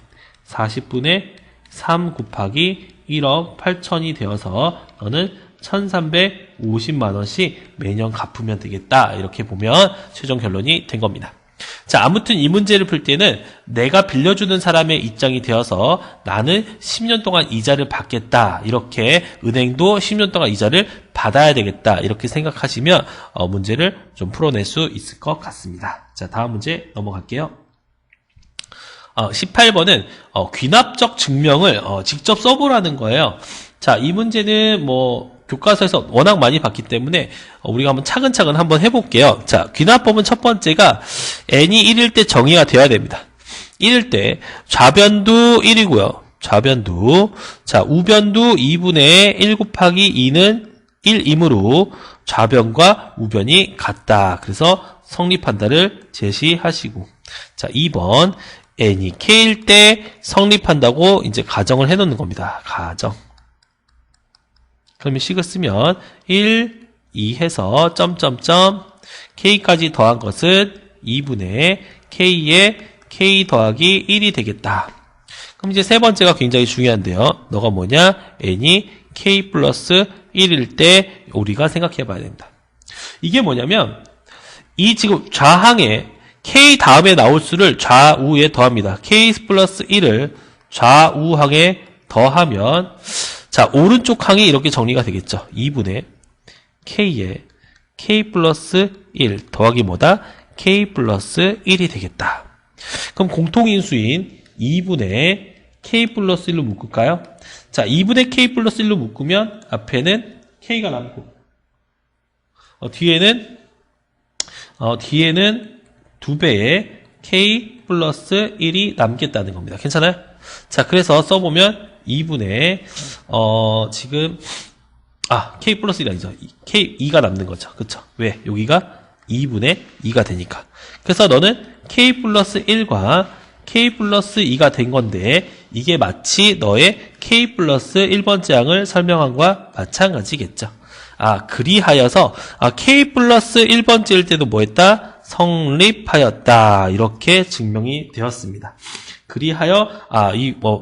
40분의 3 곱하기 1억 8천이 되어서 너는 1350만 원씩 매년 갚으면 되겠다. 이렇게 보면 최종 결론이 된 겁니다. 자, 아무튼 이 문제를 풀 때는 내가 빌려주는 사람의 입장이 되어서 나는 10년 동안 이자를 받겠다. 이렇게 은행도 10년 동안 이자를 받아야 되겠다. 이렇게 생각하시면 문제를 좀 풀어낼 수 있을 것 같습니다. 자, 다음 문제 넘어갈게요. 18번은 귀납적 증명을 직접 써보라는 거예요. 자, 이 문제는 교과서에서 워낙 많이 봤기 때문에 우리가 한번 차근차근 한번 해볼게요. 자, 귀납법은 첫 번째가 n이 1일 때 정의가 되어야 됩니다. 1일 때 좌변도 1이고요. 좌변도. 자, 우변도 2분의 1 곱하기 2는 1이므로 좌변과 우변이 같다. 그래서 성립한다를 제시하시고. 자, 2번 n이 k일 때 성립한다고 이제 가정을 해놓는 겁니다. 가정. 그러면 식을 쓰면 1, 2 해서 점점점 k까지 더한 것은 2분의 k에 k 더하기 1이 되겠다. 그럼 이제 세 번째가 굉장히 중요한데요. 너가 뭐냐? n이 k 플러스 1일 때 우리가 생각해 봐야 됩니다. 이게 뭐냐면 이 지금 좌항에 k 다음에 나올 수를 좌우에 더합니다. k 플러스 1을 좌우항에 더하면 자, 오른쪽 항이 이렇게 정리가 되겠죠. 2분의 k에 k 플러스 1 더하기 뭐다? k 플러스 1이 되겠다. 그럼 공통인수인 2분의 k 플러스 1로 묶을까요? 자, 2분의 k 플러스 1로 묶으면 앞에는 k가 남고 뒤에는 2배의 k 플러스 1이 남겠다는 겁니다. 괜찮아요? 자, 그래서 써보면 2분의 지금 k 플러스 1이 아니죠. k 2가 남는 거죠. 그쵸? 왜? 여기가 2분의 2가 되니까. 그래서 너는 k 플러스 1과 k 플러스 2가 된 건데 이게 마치 너의 k 플러스 1번째 항을 설명한 것과 마찬가지겠죠. 그리하여서 k 플러스 1번째일 때도 뭐 했다? 성립하였다. 이렇게 증명이 되었습니다. 그리하여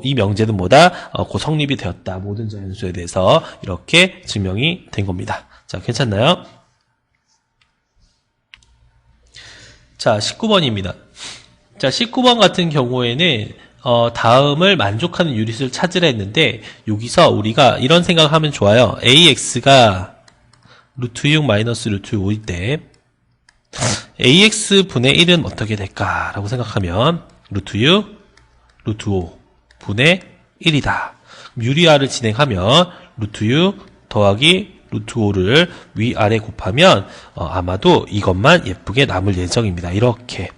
이 명제는 뭐다? 고성립이 되었다. 모든 자연수에 대해서 이렇게 증명이 된 겁니다. 자, 괜찮나요? 자, 19번입니다. 자, 19번 같은 경우에는 다음을 만족하는 유닛을 찾으라 했는데 여기서 우리가 이런 생각을 하면 좋아요. AX가 루트 6 마이너스 루트 5일 때 AX 분의 1은 어떻게 될까? 라고 생각하면 루트 6 루트 5 분의 1이다. 유리화를 진행하면 루트 6 더하기 루트 5를 위아래 곱하면 아마도 이것만 예쁘게 남을 예정입니다. 이렇게.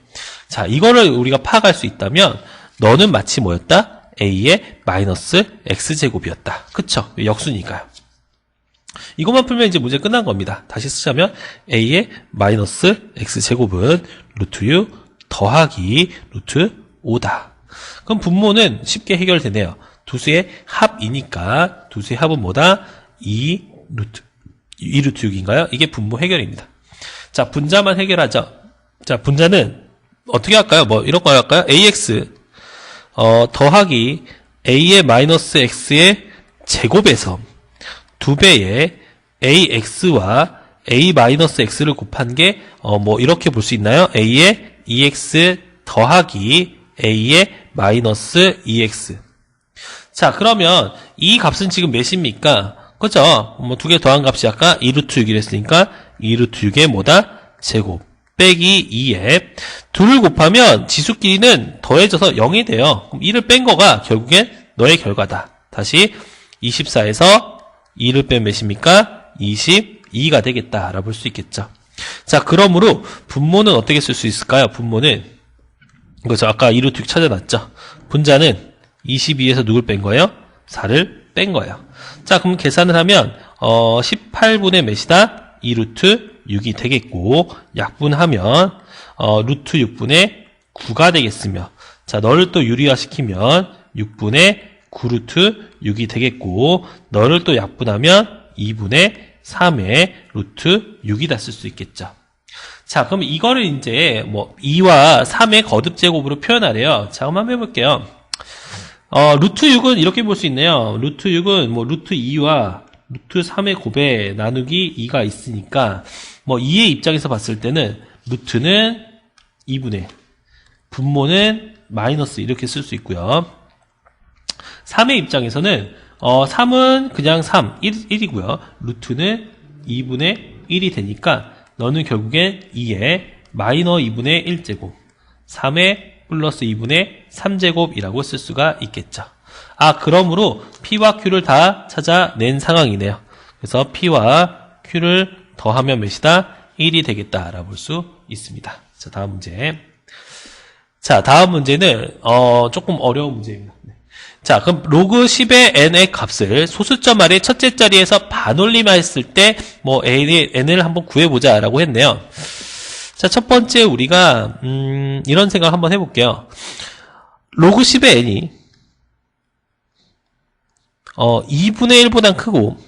자, 이거를 우리가 파악할 수 있다면 너는 마치 뭐였다? A의 마이너스 X제곱이었다. 그쵸? 역수니까요. 이것만 풀면 이제 문제 끝난 겁니다. 다시 쓰자면 A의 마이너스 X제곱은 루트 6 더하기 루트 5다. 그럼 분모는 쉽게 해결되네요. 두 수의 합이니까 두 수의 합은 뭐다? 2 루트 6인가요? 이게 분모 해결입니다. 자, 분자만 해결하죠. 자, 분자는 어떻게 할까요? 뭐 이런 거 할까요? AX 더하기 A의 마이너스 X의 제곱에서 2배의 AX와 A 마이너스 X를 곱한 게 뭐 이렇게 볼 수 있나요? A의 EX 더하기 A의 마이너스 EX. 자, 그러면 이 값은 지금 몇입니까? 그죠? 뭐 두 개 더한 값이 아까 2루트 6이랬으니까 2루트 6의 뭐다? 제곱 빼기 2에 2를 곱하면 지수끼리는 더해져서 0이 돼요. 그럼 1을 뺀 거가 결국엔 너의 결과다. 다시 24에서 2를 뺀 몇입니까? 22가 되겠다라고 볼 수 있겠죠. 자, 그러므로 분모는 어떻게 쓸 수 있을까요? 분모는 그죠? 아까 2루트 6 찾아놨죠. 분자는 22에서 누굴 뺀 거예요? 4를 뺀 거예요. 자, 그럼 계산을 하면 18분의 몇이다? 2루트 6이 되겠고 약분하면 루트 6분의 9가 되겠으며 자, 너를 또 유리화 시키면 6분의 9루트 6이 되겠고 너를 또 약분하면 2분의 3의 루트 6이다 쓸 수 있겠죠. 자, 그럼 이거를 이제 뭐 2와 3의 거듭 제곱으로 표현하래요. 자, 그럼 한번 해볼게요. 루트 6은 이렇게 볼 수 있네요. 루트 6은 뭐 루트 2와 루트 3의 곱에 나누기 2가 있으니까 뭐 2의 입장에서 봤을 때는 루트는 2분의 분모는 마이너스 이렇게 쓸 수 있고요. 3의 입장에서는 3은 그냥 3, 1이고요. 루트는 2분의 1이 되니까 너는 결국엔 2의 마이너 2분의 1제곱 3의 플러스 2분의 3제곱이라고 쓸 수가 있겠죠. 아, 그러므로 P와 Q를 다 찾아낸 상황이네요. 그래서 P와 Q를 더하면 몇이다? 1이 되겠다라고 볼 수 있습니다. 자, 다음 문제. 자, 다음 문제는 조금 어려운 문제입니다. 자, 그럼 로그 10의 n의 값을 소수점 아래 첫째 자리에서 반올림했을 때 뭐 n을 한번 구해보자라고 했네요. 자, 첫 번째 우리가 이런 생각 한번 해볼게요. 로그 10의 n이 2분의 1보다 크고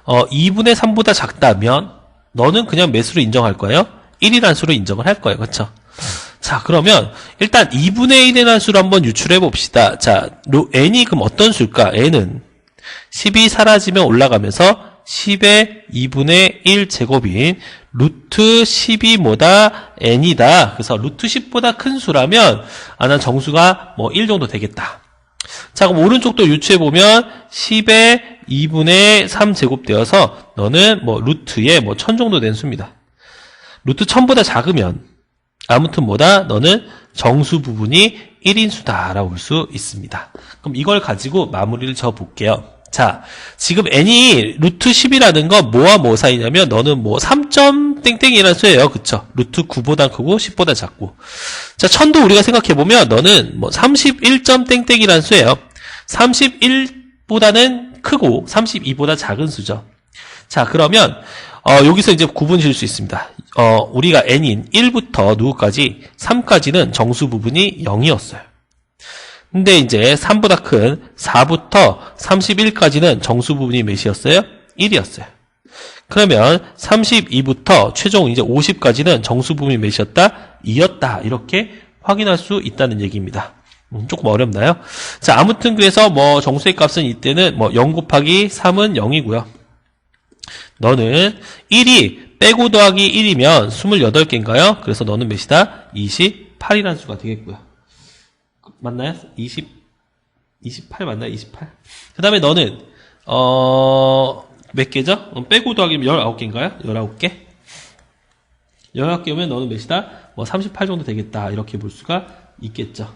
2분의 3보다 작다면 너는 그냥 몇으로 인정할 거예요? 1이라는 수로 인정을 할 거예요. 그렇죠? 자, 그러면 일단 2분의 1이라는 수를 한번 유출해 봅시다. 자, n이 그럼 어떤 수일까? n은 10이 사라지면 올라가면서 10의 2분의 1 제곱인 루트 10이 뭐다? n이다. 그래서 루트 10보다 큰 수라면 난 정수가 뭐 1 정도 되겠다. 자, 그럼 오른쪽도 유추해보면 10의 2분의 3 제곱 되어서 너는 뭐 루트에 뭐 1000 정도 된 수입니다. 루트 1000보다 작으면 아무튼 뭐다? 너는 정수 부분이 1인 수다라고 볼 수 있습니다. 그럼 이걸 가지고 마무리를 져 볼게요. 자, 지금 n이 루트 10이라는 건 뭐와 뭐 사이냐면 너는 뭐 3점 땡땡이라는 수예요. 그쵸? 루트 9보다 크고 10보다 작고. 자, 1000도 우리가 생각해보면 너는 뭐 31점 땡땡이라는 수예요. 31보다는 크고 32보다 작은 수죠. 자, 그러면 여기서 이제 구분 지을 수 있습니다. 우리가 n인 1부터 누구까지 3까지는 정수 부분이 0이었어요. 근데 이제 3보다 큰 4부터 31까지는 정수 부분이 몇이었어요? 1이었어요. 그러면 32부터 최종 이제 50까지는 정수 부분이 몇이었다? 2였다. 이렇게 확인할 수 있다는 얘기입니다. 조금 어렵나요? 자, 아무튼 그래서 뭐 정수의 값은 이때는 뭐 0 곱하기 3은 0이고요. 너는 1이 빼고 더하기 1이면 28개인가요? 그래서 너는 몇이다? 28이라는 수가 되겠고요. 맞나요? 28 맞나요? 28. 그 다음에 너는 몇 개죠? 빼고 더하기면 19개인가요? 19개? 19개면 너는 몇이다? 뭐 38 정도 되겠다. 이렇게 볼 수가 있겠죠.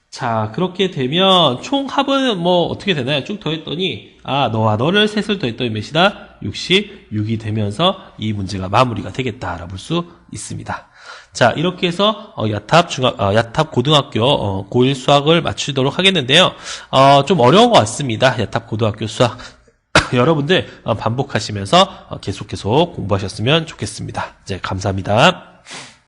자, 그렇게 되면 총 합은 뭐 어떻게 되나요? 쭉 더했더니 너와 너를 셋을 더했더니 몇이다? 66이 되면서 이 문제가 마무리가 되겠다라고 볼 수 있습니다. 자, 이렇게 해서 야탑 고등학교 고1 수학을 마치도록 하겠는데요. 좀 어려운 것 같습니다. 야탑 고등학교 수학. 여러분들 반복하시면서 계속 공부하셨으면 좋겠습니다. 이제 감사합니다.